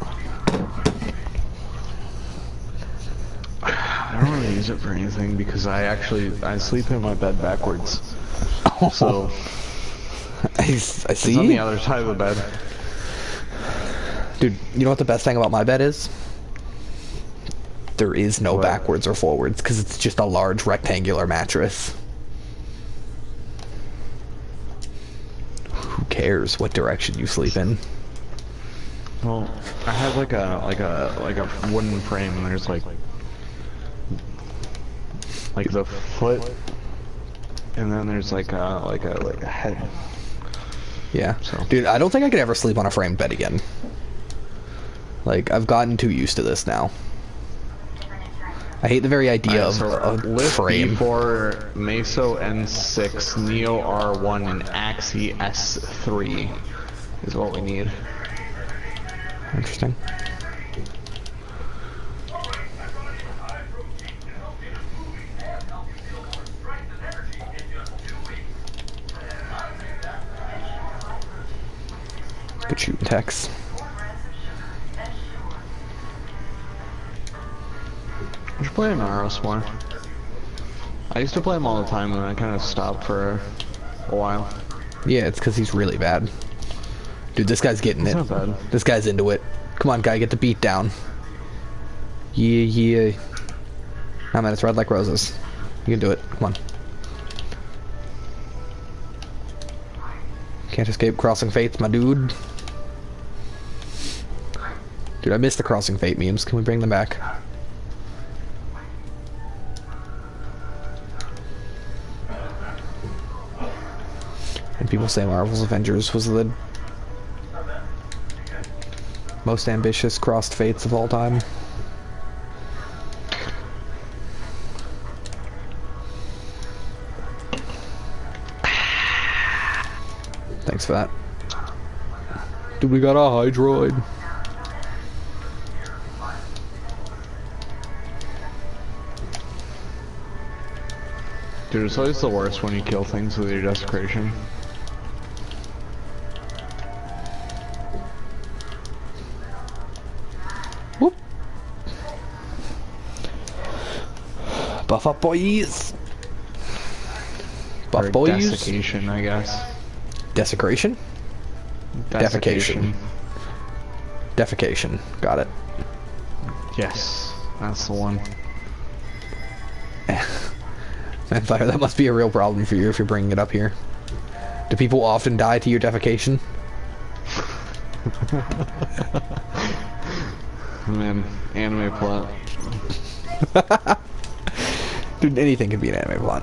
I don't really use it for anything because I sleep in my bed backwards. So I it's on the see. other side of the bed. Dude, you know what the best thing about my bed is? There is no What? backwards or forwards because it's just a large rectangular mattress. Who cares what direction you sleep in? Well, I have like a wooden frame, and there's like the foot, and then there's like a head. Yeah. So. Dude, I don't think I could ever sleep on a framed bed again. Like, I've gotten too used to this now. I hate the very idea of a Lift frame. B4, Meso N6, Neo R1, and Axie S3 is what we need. Interesting. Good shooting techs. I should play Naros more. I used to play him all the time, and I kind of stopped for a while. Yeah, it's because he's really bad. Dude, this guy's getting It's it. not bad. This guy's into it. Come on, guy, get the beat down. Yeah, yeah. Nah, man, it's red like roses. You can do it. Come on. Can't escape crossing fates, my dude. Dude, I missed the crossing fate memes. Can we bring them back? And people say Marvel's Avengers was the most ambitious crossed fates of all time. Thanks for that. Dude, we got a Hydroid. Dude, it's always the worst when you kill things with your desecration. Whoop. Buff up, boys. Buff Or boys. desiccation, I guess. Desecration? Defecation. Defecation. Got it. Yes, that's the one. Manfire, that must be a real problem for you if you're bringing it up here. Do people often die to your defecation? Man, anime plot. Dude, anything can be an anime plot.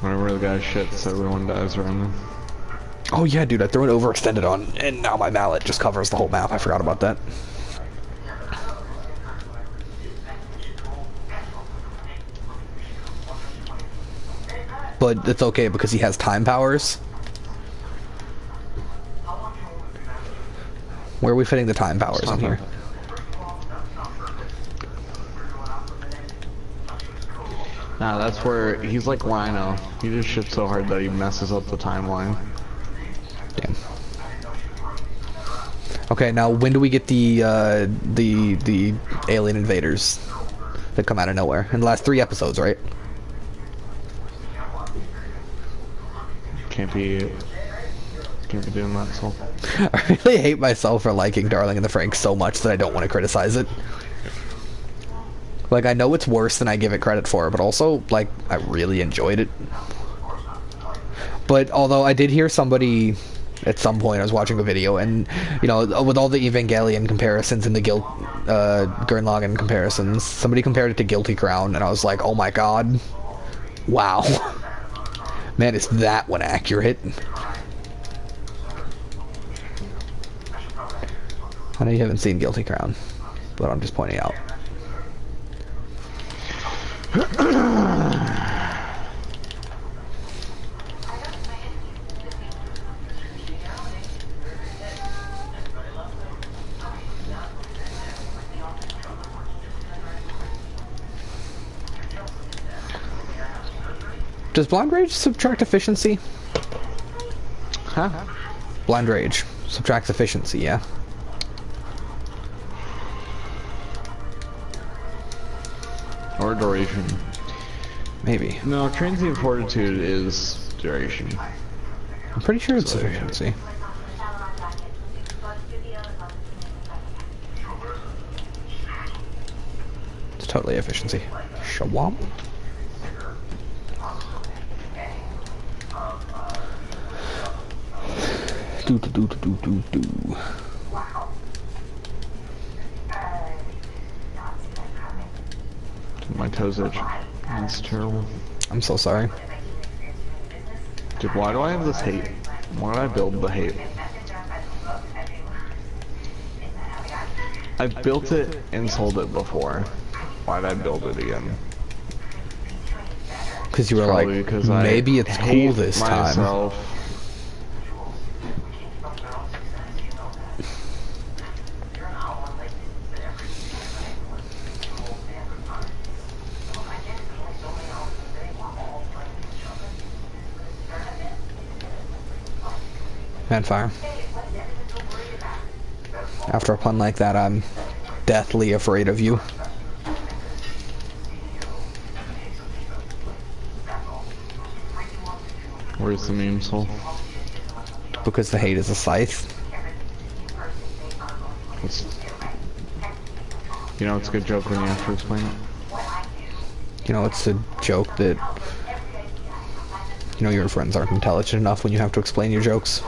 Whenever the guy shits, everyone dies around him. Oh yeah, dude, I threw an overextended on, and now my mallet just covers the whole map. I forgot about that. But it's okay because he has time powers. Where are we fitting the time powers in here? Nah, that's where he's like Rhino. He just shits so hard that he messes up the timeline. Damn. Okay, now when do we get the alien invaders that come out of nowhere? In the last 3 episodes, right? Can't be doing that, so. I really hate myself for liking Darling in the Franxx so much that I don't want to criticize it. Like, I know it's worse than I give it credit for, but also, like, I really enjoyed it. But although I did hear somebody at some point, I was watching a video, and, you know, with all the Evangelion comparisons and the Gurren Lagann comparisons, somebody compared it to Guilty Crown, and I was like, oh my god. Wow. Man, is that one accurate? I know you haven't seen Guilty Crown, but I'm just pointing out. Does Blind Rage subtract efficiency? Huh? Blind Rage subtracts efficiency, yeah. Or duration. Maybe. No, transient fortitude is duration. I'm pretty sure it's efficiency. It's totally efficiency. Shawam. Do. My toes itch. That's terrible. I'm so sorry. Dude, why do I have this hate? Why did I build the hate? I've built it and sold it before. Why did I build it again? Because you were like, maybe it's cool this time. Manfire. After a pun like that, I'm deathly afraid of you. Where's the meme soul? Because the hate is a scythe. You know, it's a good joke when you have to explain it. You know, it's a joke that, you know, your friends aren't intelligent enough when you have to explain your jokes.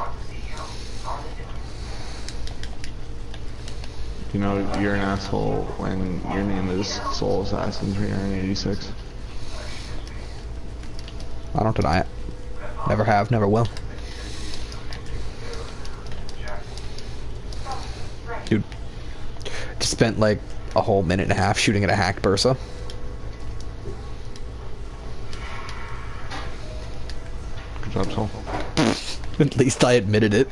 You know, you're an asshole when your name is Soul Assassin 386. I don't deny it. Never have, never will. Dude, just spent like a whole minute and a half shooting at a hacked Bursa. Good job, Soul. At least I admitted it.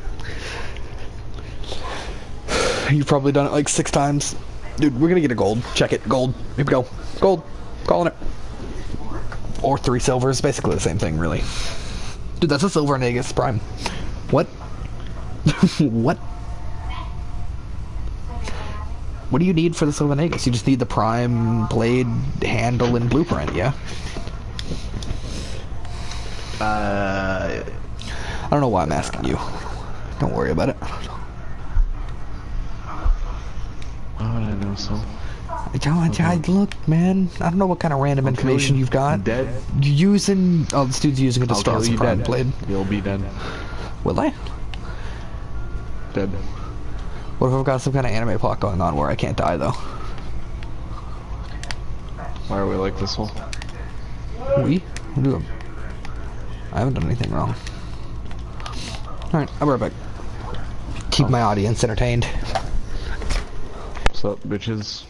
You've probably done it like 6 times. Dude, we're gonna get a gold. Check it. Gold. Here we go. Gold. Calling it. Or 3 silvers. Basically the same thing, really. Dude, that's a silver and Aegis Prime. What? What? What do you need for the silver and Aegis? You just need the Prime, blade, handle, and blueprint, yeah? I don't know why I'm asking you. Don't worry about it. Why would I know so? Look, man. I don't know what kind of random information you've got. Dead. You're using... Oh, this dude's using a Distress Prime blade. You'll be dead. Will I? Dead. What if I've got some kind of anime plot going on where I can't die though? Why are we like this whole? We? What do I haven't done anything wrong. Alright, I'll be right back. Keep my audience entertained. What's up, bitches?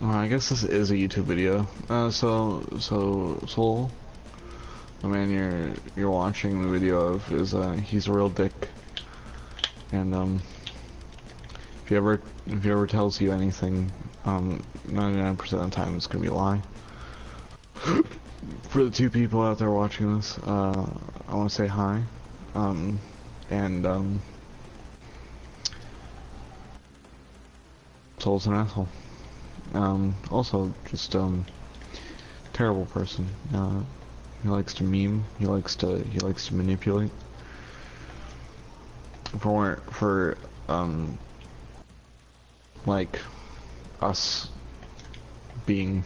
I guess this is a YouTube video. So Soul, the man you're watching the video of is he's a real dick, and if he ever tells you anything, 99% of the time it's gonna be a lie. For the two people out there watching this, I want to say hi, and Soul's an asshole. Also, just, terrible person. He likes to meme. He likes to manipulate. For like, us being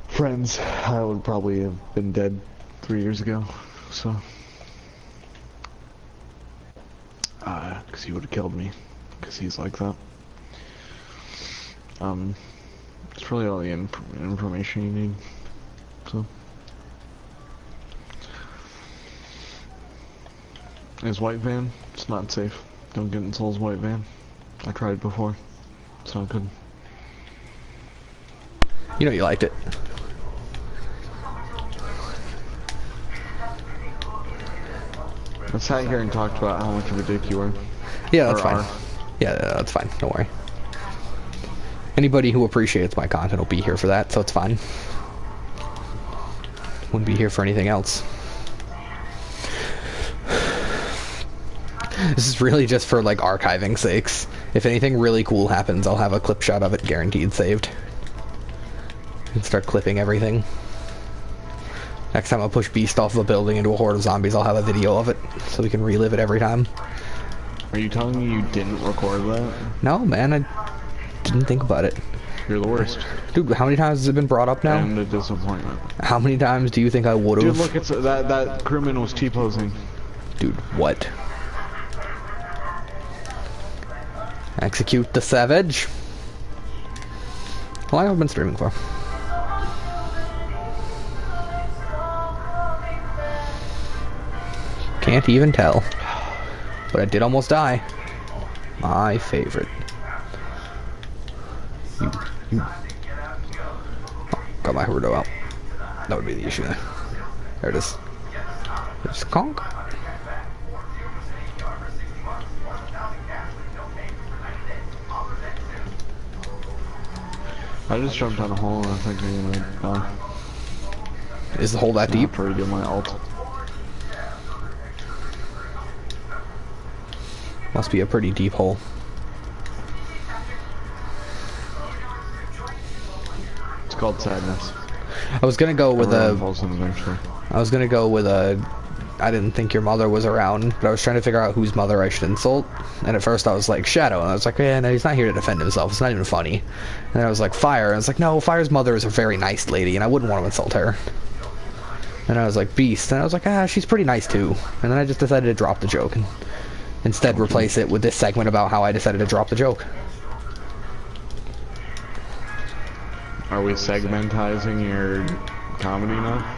friends, I would probably have been dead 3 years ago, so. Cause he would have killed me. Cause he's like that. It's really all the information you need, so. His white van, it's not safe. Don't get in Soul's white van. I tried before. It's not good. You know you liked it. I sat here and talked about how much of a dick you were. Yeah, that's fine. Are. Yeah, that's fine. Don't worry. Anybody who appreciates my content will be here for that, so it's fine. Wouldn't be here for anything else. This is really just for, like, archiving sakes. If anything really cool happens, I'll have a clip shot of it guaranteed saved. And start clipping everything. Next time I'll push Beast off of a building into a horde of zombies, I'll have a video of it, so we can relive it every time. Are you telling me you didn't record that? No, man, I didn't think about it. You're the worst. Dude, how many times has it been brought up now? And a disappointment. How many times do you think I would've? Dude, look, it's that crewman was T-posing. Dude, what? Execute the savage. How long have I been streaming for? Can't even tell. But I did almost die. My favorite. You. Oh, got my Haruto out. That would be the issue there. There it is. Just conk. I just jumped on a hole and I think I'm gonna die. Is the hole that deep? After I get my ult. Must be a pretty deep hole. It's called sadness. I was gonna go with Everyone a. falls in eventually. I was gonna go with a. I didn't think your mother was around, but I was trying to figure out whose mother I should insult. And at first I was like, Shadow, and I was like, yeah, no, he's not here to defend himself. It's not even funny. And then I was like, Fire, and I was like, no, Fire's mother is a very nice lady, and I wouldn't want to insult her. And I was like, Beast, and I was like, she's pretty nice too. And then I just decided to drop the joke and instead replace it with this segment about how I decided to drop the joke. Are we segmentizing your comedy now?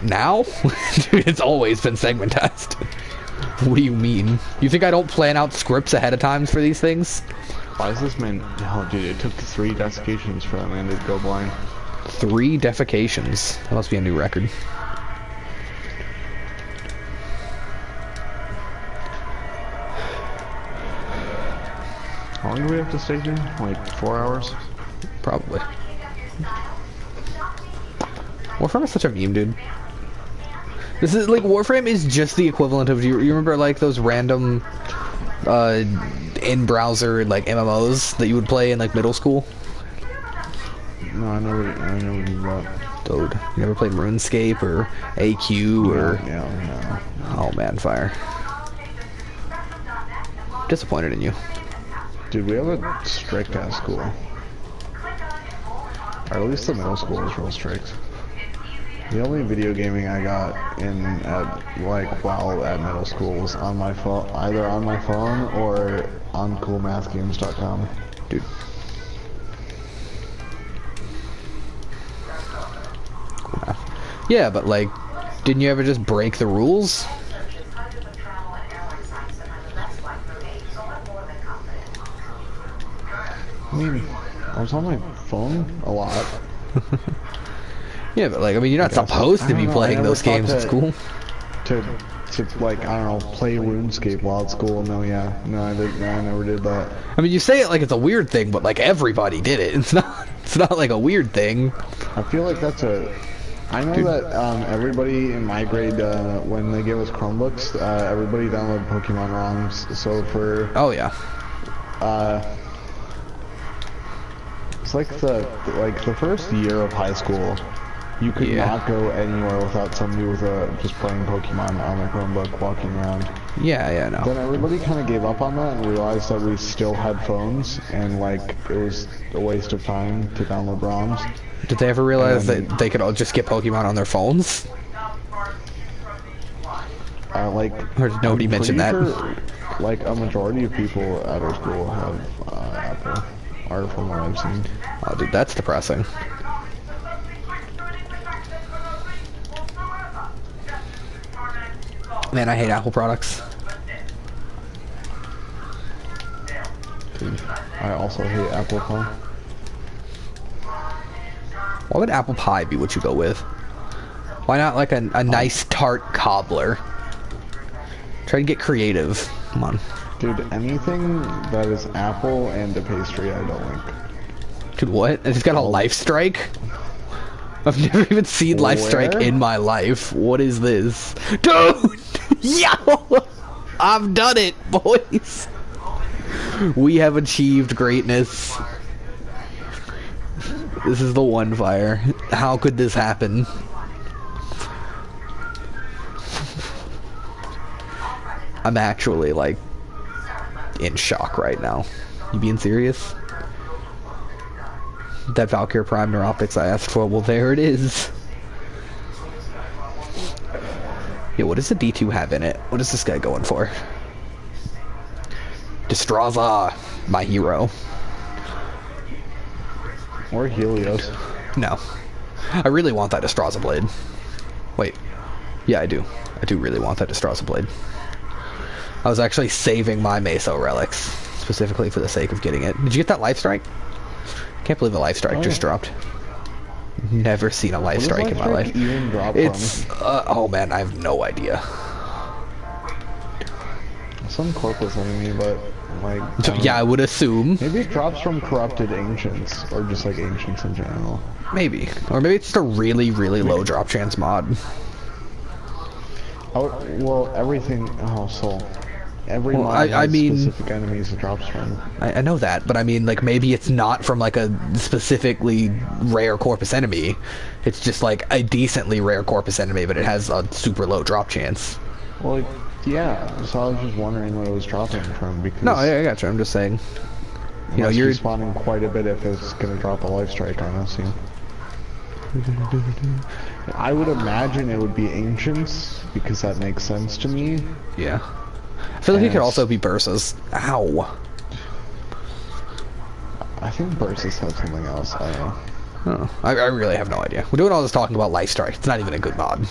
Now? Dude, it's always been segmentized. What do you mean? You think I don't plan out scripts ahead of time for these things? Why is this man... Oh, dude, it took 3 desiccations for that man to go blind. 3 defecations. That must be a new record. How long do we have to stay here? Like 4 hours? Probably. Warframe is such a meme, dude. This is like Warframe is just the equivalent of you remember like those random in browser like MMOs that you would play in like middle school? No, I know what you got. Dude, you never played RuneScape or AQ or Yeah. Oh man, Fire. Disappointed in you. Dude, we have a strict ass school. Or at least the middle school was real strict. The only video gaming I got in while at middle school was on my phone, either on my phone or on coolmathgames.com. Dude. Yeah, but like, didn't you ever just break the rules? I mean, I was on my phone a lot. Yeah, but like, I mean, you're not supposed to be playing those games at school. To like, I don't know, play RuneScape while at school. No, yeah, no, I didn't. No, I never did that. I mean, you say it like it's a weird thing, but like everybody did it. It's not. It's not like a weird thing. I feel like that's a. I know that everybody in my grade, when they gave us Chromebooks, everybody downloaded Pokemon ROMs. So for Oh yeah. It's like the first year of high school, you could not go anywhere without somebody with just playing Pokemon on their Chromebook walking around. Yeah, no. Then everybody kind of gave up on that and realized that we still had phones and like it was a waste of time to download ROMs. Did they ever realize that they could all just get Pokemon on their phones? Or did nobody mention that? Sure, like a majority of people at our school have Apple, or from what I've seen. Oh, dude, that's depressing. Man, I hate Apple products. Dude, I also hate apple pie. Why would apple pie be what you go with? Why not like a nice tart cobbler? Try to get creative. Come on. Dude, anything that is apple and a pastry I don't like. Dude, what? It's got a life strike? I've never even seen life strike in my life. What is this? Dude! Yo! I've done it, boys! We have achieved greatness. This is the one fire. How could this happen? I'm actually, like, in shock right now. You being serious? That Valkyrie Prime Neuroptics I asked for, well, there it is. Yeah, what does the D2 have in it? What is this guy going for? Destraza, my hero. Or Helios. No. I really want that Destraza blade. Wait. Yeah, I do. I do really want that Destraza blade. I was actually saving my Meso relics, specifically for the sake of getting it. Did you get that life strike? Can't believe a life strike just dropped. Never seen a life strike in my life. Even drop It's oh man, I have no idea. Some corpus enemy, but like Yeah, I would assume. maybe it drops from corrupted ancients, or just like ancients in general. Maybe, or maybe it's just a really, really low drop chance mod. Oh, well, everything. Oh, so every mod has I mean, specific enemies it drops from. I know that, but I mean, like, maybe it's not from, like, a specifically rare corpus enemy. It's just, like, a decently rare corpus enemy, but it has a super low drop chance. Well, like, yeah, so I was just wondering what it was dropping from, because... No, I got you, I'm just saying. You know, you're spawning quite a bit if it's gonna drop a life strike on us, you know? I would imagine it would be ancients, because that makes sense to me. Yeah. I feel like it could also be Bursa's. Ow. I think Bursa's have something else, I don't know. Oh, I really have no idea. We're doing all this talking about life strike. It's not even a good mod.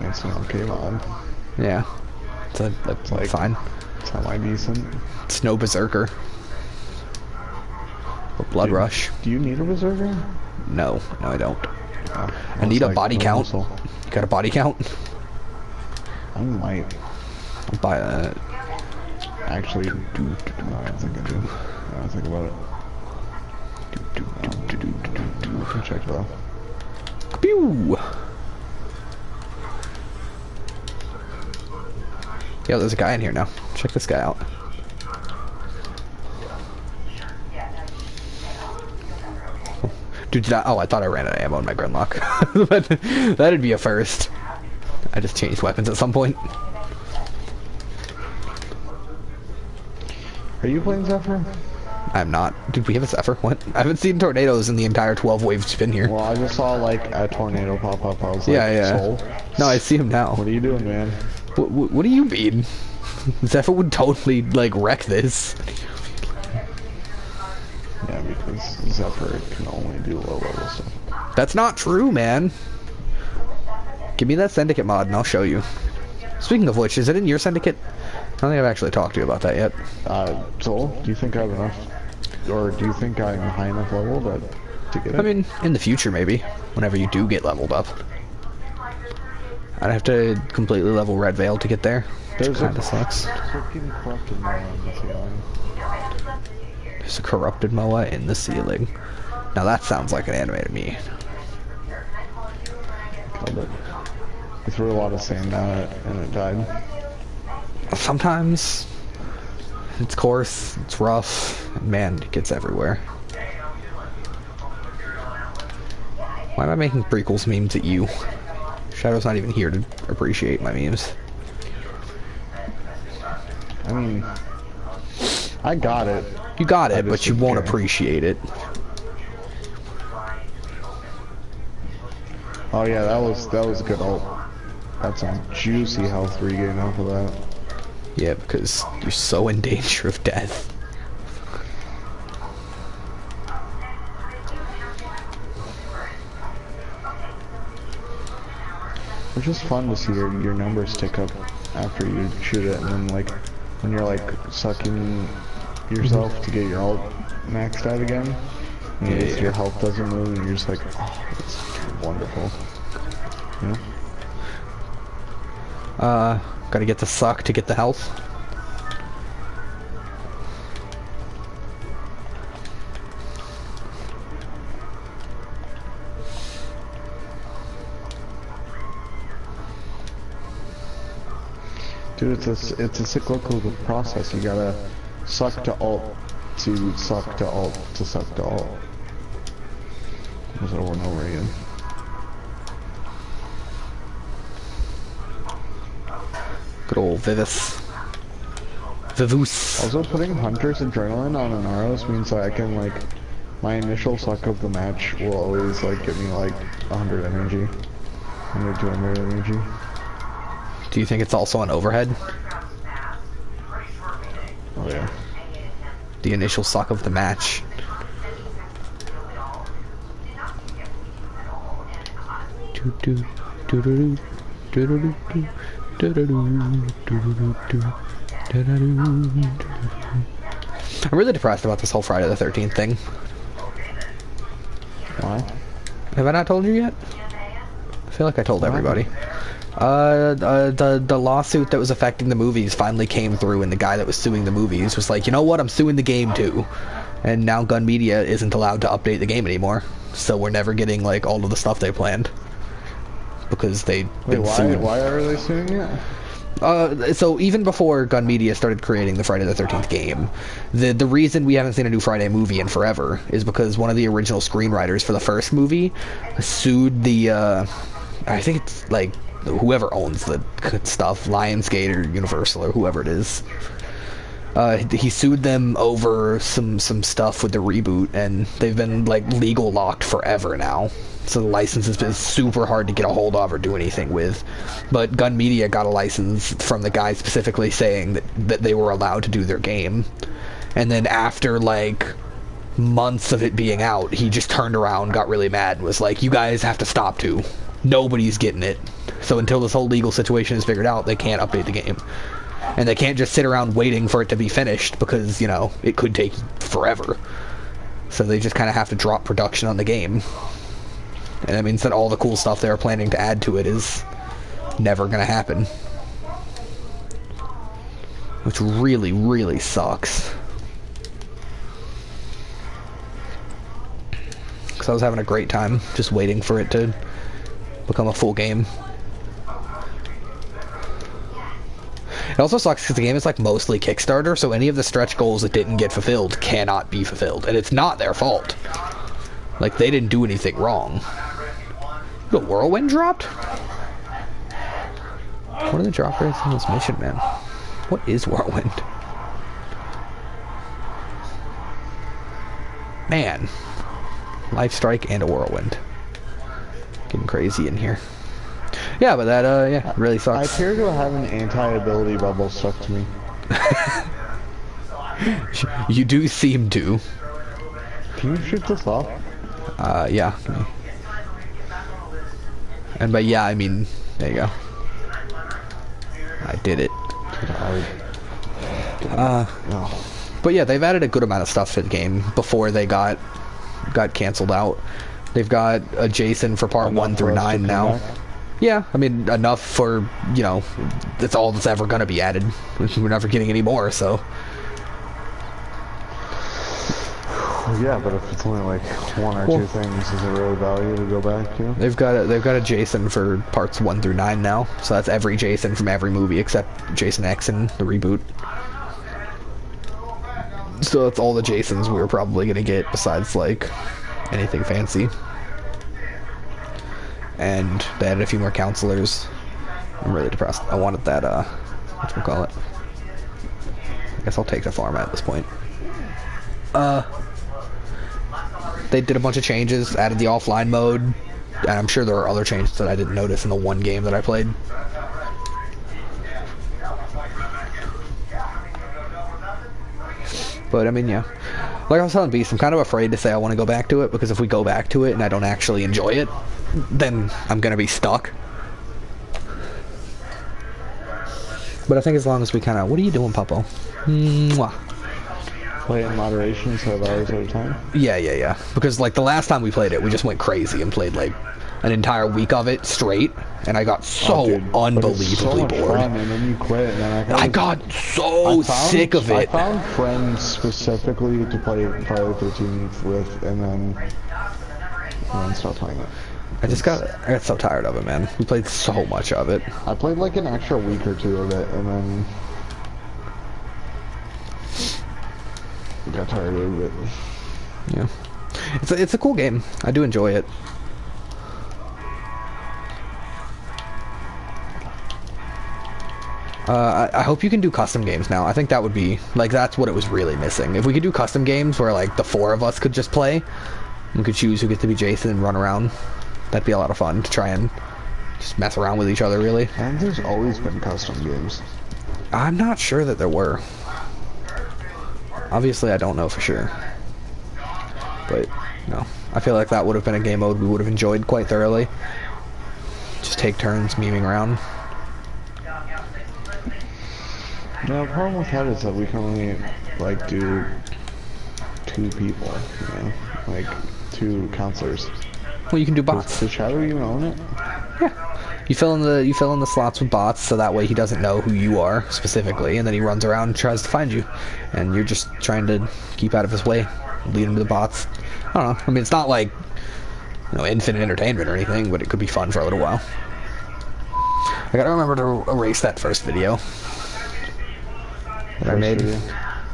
It's an okay mod. Yeah. It's like fine. Semi-decent. It's no Berserker. Or Blood Rush. Do you need a Berserker? No, I don't. Oh, I need a body count. You got a body count? I might. I'll buy a... Actually, no, I don't think I do. I don't think about it. I can check though. Pew! Yeah, there's a guy in here now. Check this guy out. Dude, I thought I ran out of ammo in my Grimlock. But that'd be a first. I just changed weapons at some point. Are you playing Zephyr? I'm not. Did we have a Zephyr? What? I haven't seen tornadoes in the entire 12 waves it's been here. Well, I just saw like a tornado pop up. I was like, Yeah. Soul? No, I see him now. What are you doing, man? What do you mean? Zephyr would totally, like, wreck this. Yeah, because Zephyr can only do low level stuff. That's not true, man. Give me that Syndicate mod and I'll show you. Speaking of which, is it in your Syndicate? I don't think I've actually talked to you about that yet. Soul, do you think I have enough? Or do you think I'm high enough level to get it? I mean, in the future, maybe. Whenever you do get leveled up. I'd have to completely level Red Veil to get there. Which kind of sucks. Freaking corrupted Moa on the ceiling. There's a corrupted Moa in the ceiling. Now that sounds like an anime to me. Killed it. We threw a lot of sand down it and it died. Sometimes it's coarse, it's rough, and man, it gets everywhere. Why am I making prequels memes at you? Shadow's not even here to appreciate my memes. I mean, I got it. You got it, but you won't appreciate it. Oh yeah, that was a good ult. That's some juicy health regain off of that. Yeah, because you're so in danger of death. It's just fun to see your numbers tick up after you shoot it, and then like when you're like sucking yourself to get your ult maxed out again, and your health doesn't move, and you're just like, oh, it's wonderful. Yeah. Gotta get the suck to get the health. Dude, it's a cyclical process. You gotta suck to ult to suck to ult to suck to ult. There's over and over again. Good old Vivus. Vivus. Also, putting Hunter's Adrenaline on Inaros means that I can, like, my initial suck of the match will always, like, give me, like, 100 energy. 100, 200 energy. Do you think it's also an overhead? Oh, yeah. The initial suck of the match. I'm really depressed about this whole Friday the 13th thing. Why? Have I not told you yet? I feel like I told everybody. The lawsuit that was affecting the movies finally came through, and the guy that was suing the movies was like, you know what, I'm suing the game too. And now Gun Media isn't allowed to update the game anymore. So we're never getting, like, all of the stuff they planned. Because they've been sued. Why are they suing it? So even before Gun Media started creating the Friday the 13th game, the reason we haven't seen a new Friday movie in forever is because one of the original screenwriters for the first movie sued the, I think it's, like, whoever owns the stuff, Lionsgate or Universal or whoever it is. He sued them over some stuff with the reboot, and they've been, like, legal locked forever now. So the license has been super hard to get a hold of or do anything with. But Gun Media got a license from the guy specifically saying that they were allowed to do their game. And then after, like, months of it being out, he just turned around, got really mad, and was like, you guys have to stop too. Nobody's getting it. So until this whole legal situation is figured out, they can't update the game. And they can't just sit around waiting for it to be finished because, you know, it could take forever. So they just kind of have to drop production on the game. And that means that all the cool stuff they were planning to add to it is never going to happen. Which really, really sucks. Because I was having a great time just waiting for it to become a full game. It also sucks because the game is, like, mostly Kickstarter, so any of the stretch goals that didn't get fulfilled cannot be fulfilled. And it's not their fault. Like, they didn't do anything wrong. The Whirlwind dropped? What are the drop rates on this mission, man? What is Whirlwind? Man. Life Strike and a Whirlwind. Getting crazy in here. Yeah, but that, yeah, really I sucks. appear to have an anti-ability bubble stuck to me. You do seem to. Can you shoot this off? Yeah. And by yeah, I mean, there you go. I did it. No. But yeah, they've added a good amount of stuff to the game before they got canceled out. They've got a Jason for part 1 through 9 now. Yeah, I mean, enough for, you know, that's all that's ever going to be added. We're never getting any more, so. Well, yeah, but if it's only like one or two things, is it really value to go back to? They've got a Jason for parts 1 through 9 now, so that's every Jason from every movie except Jason X and the reboot. So that's all the Jasons we were probably going to get besides, like, anything fancy. And they added a few more counselors. I'm really depressed. I wanted that, whatchamacallit. I guess I'll take the farm at this point. They did a bunch of changes, added the offline mode, and I'm sure there are other changes that I didn't notice in the one game that I played. But, I mean, yeah. Like I was telling Beast, I'm kind of afraid to say I want to go back to it, because if we go back to it and I don't actually enjoy it, then I'm going to be stuck. But I think as long as we kind of... What are you doing, Puppo? Mwah. Play in moderation instead of hours at a time? Yeah. Because, like, the last time we played it, we just went crazy and played, like, an entire week of it straight, and I got so unbelievably bored. Fun, and then you quit, and then I got so sick of it. I found friends specifically to play Friday the 13th with, and then stopped playing it. I got so tired of it, man. We played so much of it. I played like an extra week or two of it, and then got tired of it. Yeah, it's a cool game. I do enjoy it. I hope you can do custom games now. I think that would be, like, that's what it was really missing. If we could do custom games where, like, the 4 of us could just play, we could choose who gets to be Jason and run around. That'd be a lot of fun to try and just mess around with each other, really. And there's always been custom games. I'm not sure that there were. Obviously, I don't know for sure. But, no. I feel like that would have been a game mode we would have enjoyed quite thoroughly. Just take turns memeing around. No, the problem with that is that we can only, like, do 2 people, you know? Like, 2 counselors. Well, you can do bots. Does Shadow even own it? Yeah. You fill in the slots with bots, so that way he doesn't know who you are specifically, and then he runs around and tries to find you, and you're just trying to keep out of his way, lead him to the bots. I don't know. I mean, it's not like, you know, infinite entertainment or anything, but it could be fun for a little while. I gotta remember to erase that first video that I made.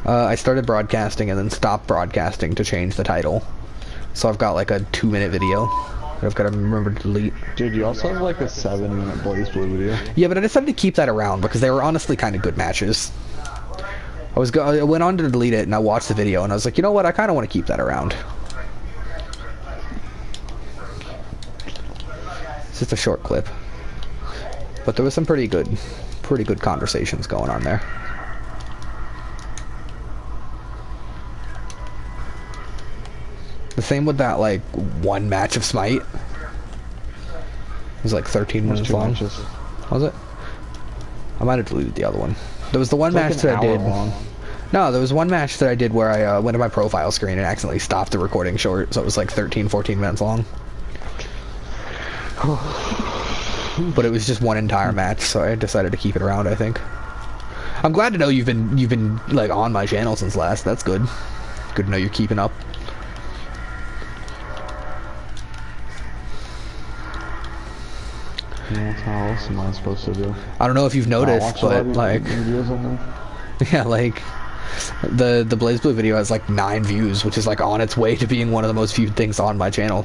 I started broadcasting and then stopped broadcasting to change the title. So I've got like a 2-minute video that I've got to remember to delete. Dude, you also have like a 7-minute Blaze Blue video. Yeah, but I decided to keep that around because they were honestly kind of good matches. I went on to delete it and I watched the video and I was like, you know what, I kind of want to keep that around. It's just a short clip. But there was some pretty good conversations going on there. The same with that, like, one match of Smite. It was like 13 minutes long. Matches. Was it? I might have deleted the other one. There was the one match that I did. Long. No, there was one match that I did where I went to my profile screen and accidentally stopped the recording short, so it was like 13, 14 minutes long. But it was just one entire match, so I decided to keep it around, I think. I'm glad to know you've been like on my channel since last. That's good. Good to know you're keeping up. Yeah, how else am I supposed to do? I don't know if you've noticed, but like, yeah, like the Blaze Blue video has like 9 views, which is like on its way to being one of the most viewed things on my channel.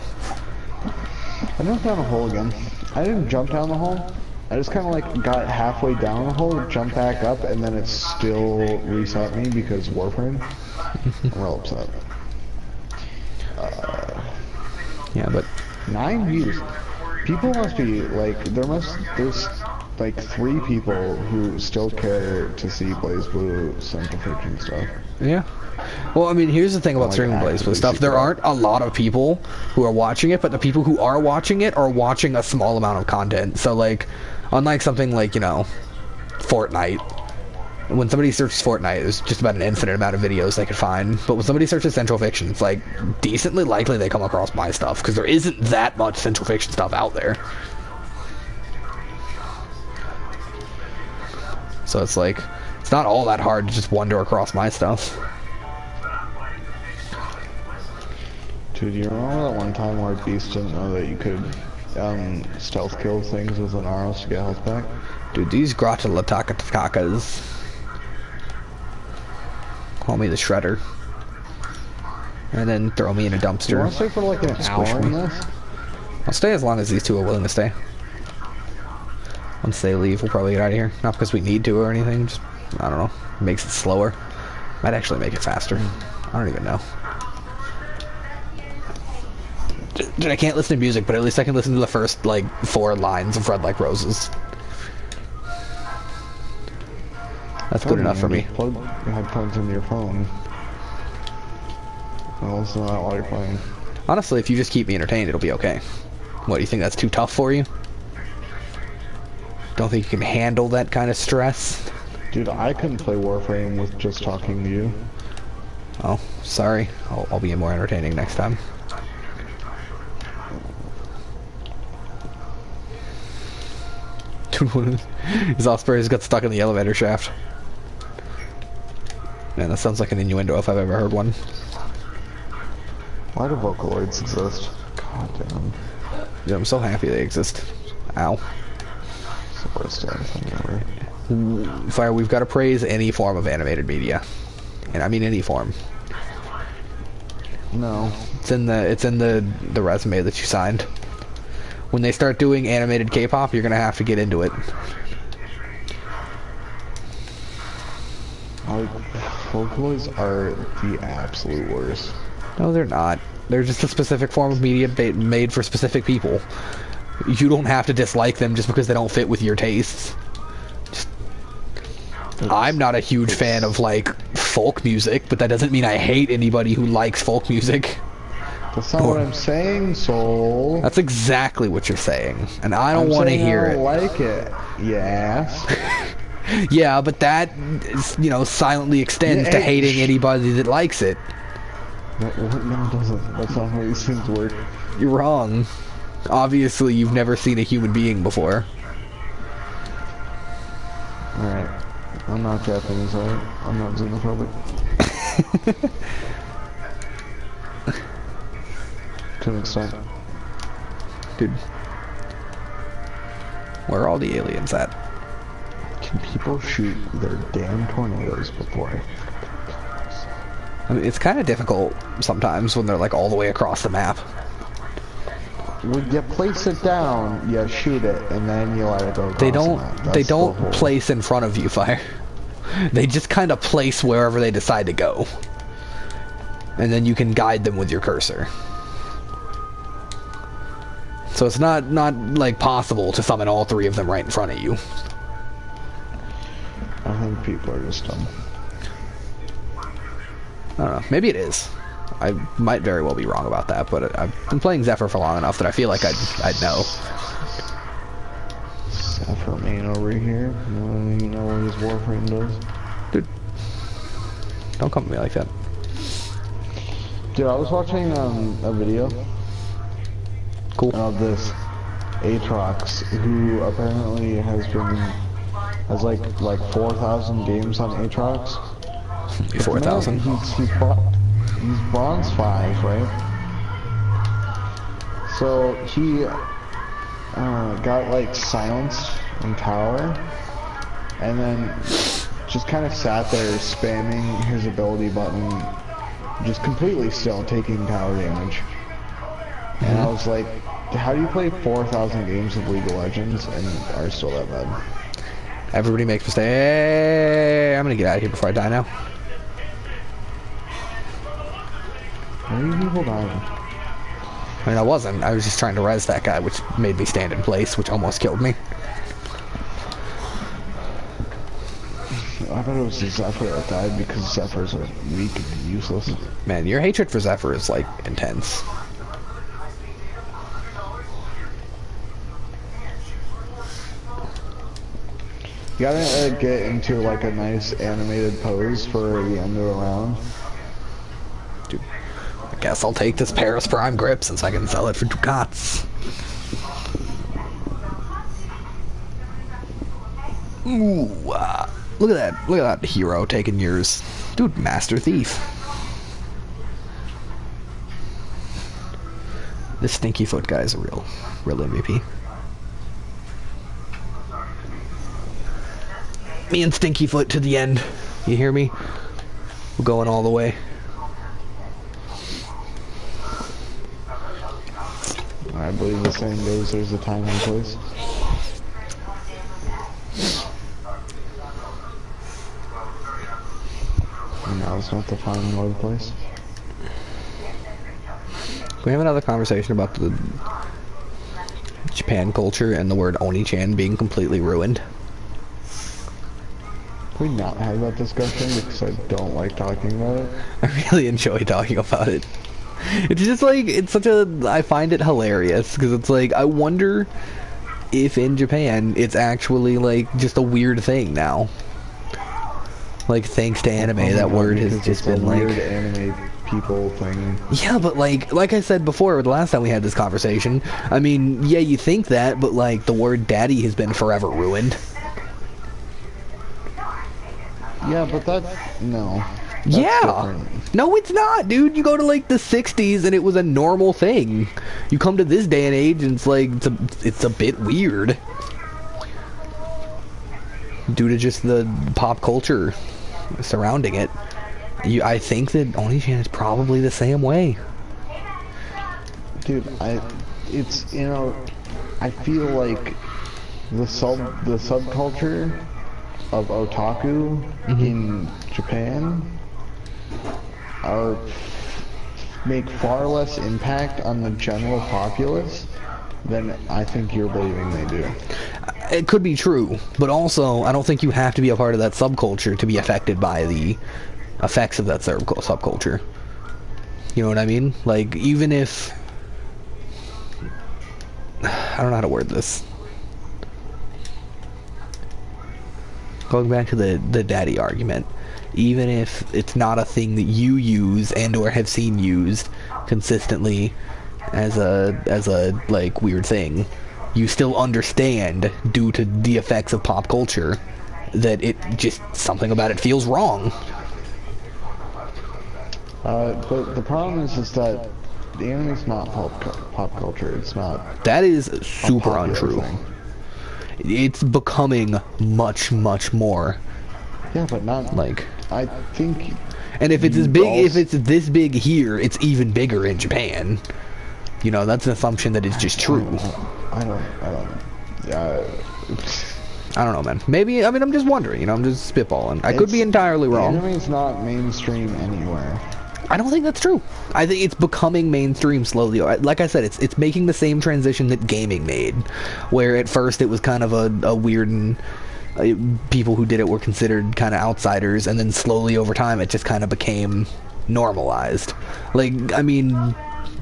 I jumped down a hole again. I didn't jump down the hole. I just kind of like got halfway down the hole, jumped back up, and then it still reset me because Warframe. I'm real upset. Yeah, but 9 views. People must be like, there's like 3 people who still care to see Blaze Blue Central Fiction stuff. yeah. Well, I mean, here's the thing about Like, streaming Blaze Blue actively stuff. seek There it out. aren't a lot of people who are watching it, but the people who are watching it are watching a small amount of content. So, like, unlike something like, you know, Fortnite, when somebody searches Fortnite, there's just about an infinite amount of videos they could find. But when somebody searches Central Fiction, it's like decently likely they come across my stuff because there isn't that much Central Fiction stuff out there. So it's like, it's not all that hard to just wander across my stuff. Dude, you remember that one time where Beast didn't know that you could stealth kill things with an arrows to get health back? Dude, these Gratalatakakas call me the Shredder. And then throw me in a Do you dumpster. want to stay for like an Squish hour me. in this? I'll stay as long as these two are willing to stay. Once they leave, we'll probably get out of here. Not because we need to or anything, just, I don't know, makes it slower. Might actually make it faster. I don't even know. Dude, I can't listen to music, but at least I can listen to the first, like, 4 lines of Red Like Roses. That's good enough for me. Just plug your headphones into your phone. And listen to that while you're playing. Honestly, if you just keep me entertained, it'll be okay. What, do you think that's too tough for you? Don't think you can handle that kind of stress? Dude, I couldn't play Warframe with just talking to you. Oh, sorry. I'll be more entertaining next time. Dude, his Osprey's got stuck in the elevator shaft. Man, that sounds like an innuendo if I've ever heard one. Why do Vocaloids exist? God damn. Dude, I'm so happy they exist. Ow. It's the worst damn thing ever. Fire, we've got to praise any form of animated media. And I mean any form. No. It's in the resume that you signed. When they start doing animated K-pop, you're gonna have to get into it. Like, Vocaloids are the absolute worst. No, they're not. They're just a specific form of media made for specific people. You don't have to dislike them just because they don't fit with your tastes. I'm not a huge fan of, like, folk music, but that doesn't mean I hate anybody who likes folk music. That's not what I'm saying, Soul. That's exactly what you're saying, and I don't want to hear I it. don't like it, you ass. Yeah, but that, you know, silently extends Yeah, to hey, hating anybody that likes it. No, it doesn't. That's not how these things work. You're wrong. Obviously, you've never seen a human being before. Alright. I'm not Japanese, alright? I'm not xenophobic. To an extent. Dude. Where are all the aliens at? Can people shoot their damn tornadoes before? I mean, it's kind of difficult sometimes when they're, like, all the way across the map. When you place it down, you shoot it, and then you let it go across They the don't, map. they That's the don't whole- place in front of you, Fire. They just kind of place wherever they decide to go. And then you can guide them with your cursor. So it's not like possible to summon all 3 of them right in front of you. I think people are just dumb. I don't know. Maybe it is. I might very well be wrong about that, but I've been playing Zephyr for long enough that I feel like I'd know. Zephyr main over here. You know what his Warframe does? Dude. Don't come at me like that. Dude, I was watching a video Cool. of this Aatrox who apparently has like 4,000 games on Aatrox. 4,000. He's bronze 5, right? So he got like silenced in tower, and then just kind of sat there spamming his ability button, just completely still taking tower damage. And I was like, how do you play 4,000 games of League of Legends and are still that bad? Everybody makes mistakes. Hey, I'm gonna get out of here before I die now. Why are you people dying? I mean, I wasn't. I was just trying to res that guy, which made me stand in place, which almost killed me. I thought it was the Zephyr that died because Zephyrs are weak and useless. Man, your hatred for Zephyr is, like, intense. You gotta get into like a nice animated pose for the end of the round. Dude, I guess I'll take this Paris Prime grip since I can sell it for ducats. Ooh, look at that. Look at that hero taking yours. Dude, Master Thief. This Stinky Foot guy is a real MVP. Me and Stinky Foot to the end. You hear me? We're going all the way. I believe the saying goes, there's a time and place. And now it's not the time or the place. Can we have another conversation about the Japan culture and the word Oni-chan being completely ruined? Can we not have that discussion because I don't like talking about it? I really enjoy talking about it. It's just like, it's such a, I find it hilarious, because it's like, I wonder if in Japan it's actually like just a weird thing now. Like, thanks to anime, that word has just been like... weird anime people thing. Yeah, but like I said before, the last time we had this conversation, I mean, yeah, you think that, but like, the word daddy has been forever ruined. Yeah, but that, no. That's Yeah! different. No, it's not, dude. You go to like the 60s and it was a normal thing. You come to this day and age and it's like, it's a bit weird. Due to just the pop culture surrounding it. I think that Oni-chan is probably the same way. Dude, it's, you know, I feel like the subculture of otaku in Japan make far less impact on the general populace than I think you're believing they do. It could be true, but also I don't think you have to be a part of that subculture to be affected by the effects of that subculture. You know what I mean? Like, even if... I don't know how to word this. Going back to the daddy argument, even if it's not a thing that you use and or have seen used consistently as a like weird thing, you still understand, due to the effects of pop culture, that it just, something about it feels wrong. But the problem is that the anime's not pop culture. It's not. That is super untrue. Thing. It's becoming much more. Yeah, but not like. I think. And if it's as big, if it's this big here, it's even bigger in Japan. You know, that's an assumption that is just true. I don't. I don't know, man. Maybe, I mean, I'm just wondering, you know, I'm just spitballing. I could be entirely wrong. Anime's not mainstream anywhere. I don't think that's true. I think it's becoming mainstream slowly. Like I said, it's making the same transition that gaming made, where at first it was kind of a weird, and people who did it were considered kind of outsiders, and then slowly over time it just kind of became normalized. Like, I mean,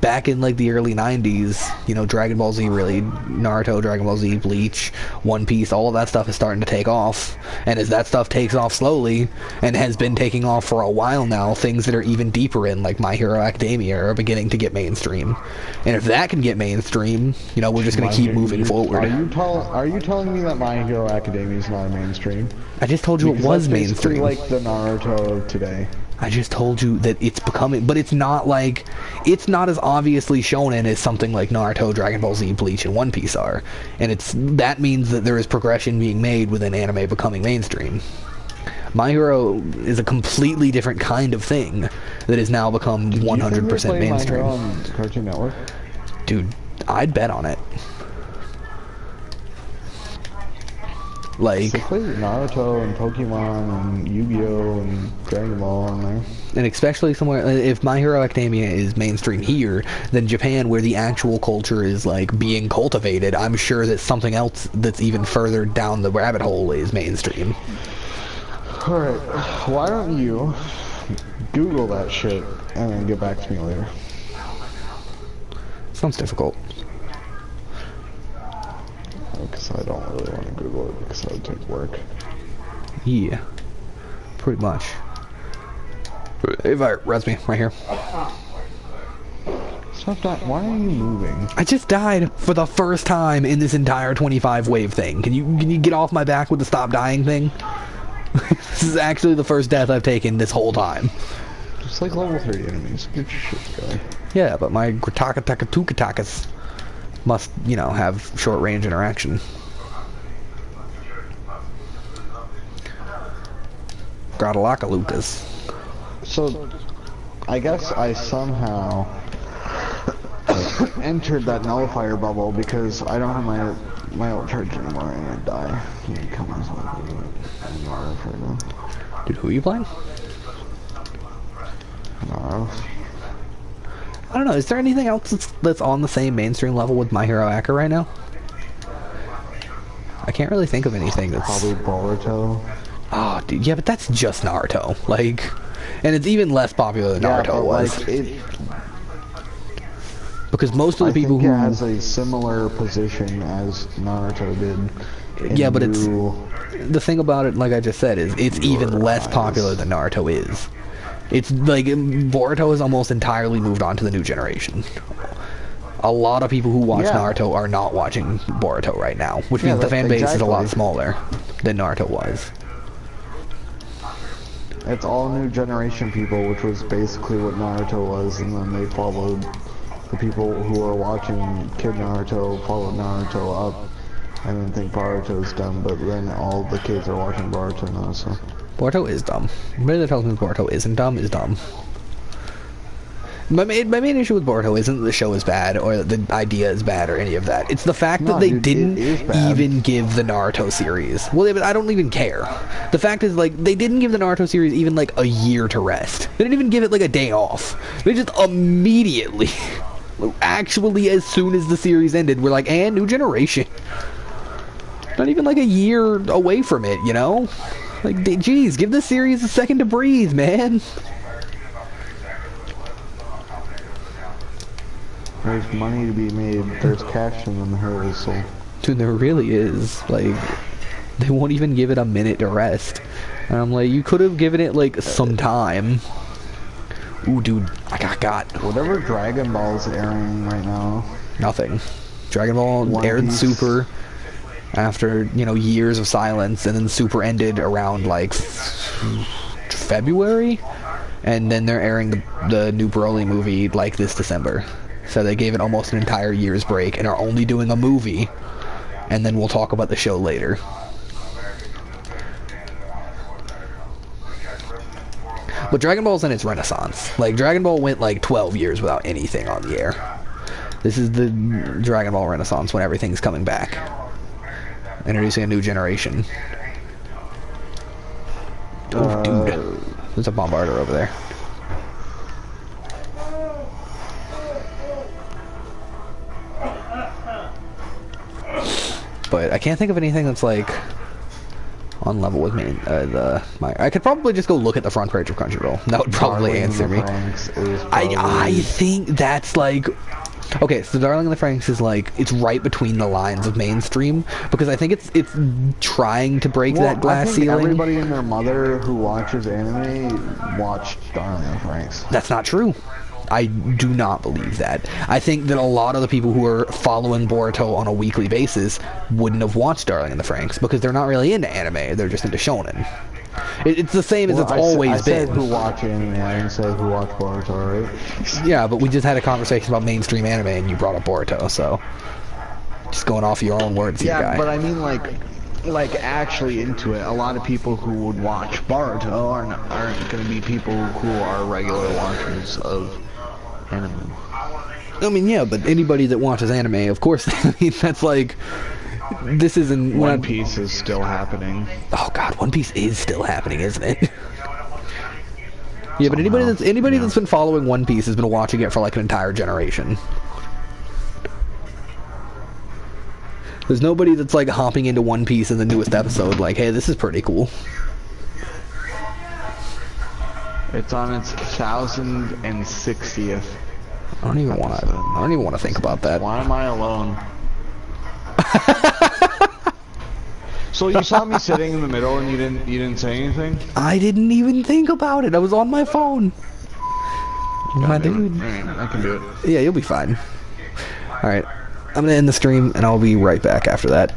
back in like the early 90s, you know, Dragon Ball Z really, Naruto, Dragon Ball Z, Bleach, One Piece, all of that stuff is starting to take off. And as that stuff takes off slowly, and has been taking off for a while now, things that are even deeper in, like My Hero Academia, are beginning to get mainstream. And if that can get mainstream, you know, we're just going to keep moving forward. Are you telling me that My Hero Academia is not mainstream? I just told you it was mainstream. Like the Naruto of today. I just told you that it's becoming, but it's not like, it's not as obviously shonen as something like Naruto, Dragon Ball Z, Bleach, and One Piece are. And that means that there is progression being made within anime becoming mainstream. My Hero is a completely different kind of thing that has now become 100% mainstream. My Hero on Cartoon Network? Dude, I'd bet on it. Like, They played Naruto and Pokemon and Yu-Gi-Oh and Dragon Ball in there. and especially somewhere, if My Hero Academia is mainstream here, then Japan, where the actual culture is like being cultivated, I'm sure that something else that's even further down the rabbit hole is mainstream. Alright, why don't you Google that shit and then get back to me later? Sounds difficult. Because I don't really want to Google it because that would take work. Yeah, pretty much. If I res me right here. Stop that. Why are you moving? I just died for the first time in this entire 25 wave thing. Can you get off my back with the stop dying thing? This is actually the first death I've taken this whole time. Just like level 30 enemies. Get your shit going. Yeah, but my Grataka-taka-tukatakas must, you know, have short range interaction. Gratalakalookas. So, I guess I somehow entered that nullifier bubble because I don't have my ult charge anymore and I die. Come on, right now. Dude, who are you playing? I don't know, is there anything else that's on the same mainstream level with My Hero Acca right now? I can't really think of anything that's... Probably Boruto. Oh, dude, yeah, but that's just Naruto. Like, and it's even less popular than Naruto was. Like because most of the people who... who... it has a similar position as Naruto did. Yeah, but it's... The thing about it, like I just said, is it's even less popular than Naruto is. It's like, Boruto has almost entirely moved on to the new generation. A lot of people who watch Naruto are not watching Boruto right now, which means the fan base is a lot smaller than Naruto was. It's all new generation people, which was basically what Naruto was, and then they followed the people who are watching Kid Naruto, followed Naruto up. I didn't think Boruto's dumb, but then all the kids are watching Boruto now, so... Boruto is dumb. Anybody that tells me Boruto isn't dumb is dumb. My main issue with Boruto isn't that the show is bad, or that the idea is bad, or any of that. It's the fact that they didn't even give the Naruto series... Well, I don't even care. The fact is, like, they didn't give the Naruto series even, like, a year to rest. They didn't even give it, like, a day off. They just immediately... Actually, as soon as the series ended, we're like, and new generation. Not even, like, a year away from it, you know? Like, geez, give the series a second to breathe, man. There's money to be made. There's cash in them hills, so... Dude, there really is. Like, they won't even give it a minute to rest. And I'm like, you could have given it, like, some time. Ooh, dude, I got... Whatever Dragon Ball's airing right now... Nothing. Dragon Ball aired Super... after, you know, years of silence, and then Super ended around, like, February? And then they're airing the new Broly movie, like, this December. So they gave it almost an entire year's break, and are only doing a movie, and then we'll talk about the show later. But Dragon Ball's in its renaissance. Like, Dragon Ball went, like, 12 years without anything on the air. This is the Dragon Ball renaissance, when everything's coming back. Introducing a new generation. Oh, dude. There's a bombarder over there. But I can't think of anything that's, like, on level with me. I could probably just go look at the front page of Crunchyroll. That would probably answer me. I think that's, like... Okay, so Darling in the Franxx is like, it's right between the lines of mainstream, because I think it's trying to break that glass ceiling. Everybody and their mother who watches anime watched Darling in the Franxx. That's not true. I do not believe that. I think that a lot of the people who are following Boruto on a weekly basis wouldn't have watched Darling in the Franxx, because they're not really into anime, they're just into shonen. It's the same as it's always been. I said who watch anime, I didn't say who watch Boruto, right? Yeah, but we just had a conversation about mainstream anime and you brought up Boruto, so... Just going off your own words here, guy. Yeah, but I mean, like actually into it. A lot of people who would watch Boruto aren't going to be people who are regular watchers of anime. I mean, yeah, but anybody that watches anime, of course, I mean, that's like... this isn't One Piece is still happening. Oh god, One Piece is still happening, isn't it? Yeah, but anybody that's been following One Piece has been watching it for like an entire generation. There's nobody that's like hopping into One Piece in the newest episode like, hey, this is pretty cool. It's on its 1060th. I don't even want to think about that. Why am I alone? So you saw me sitting in the middle and you didn't say anything? I didn't even think about it. I was on my phone. My dude. Alright, I can do it. Yeah, you'll be fine. Alright. I'm gonna end the stream and I'll be right back after that.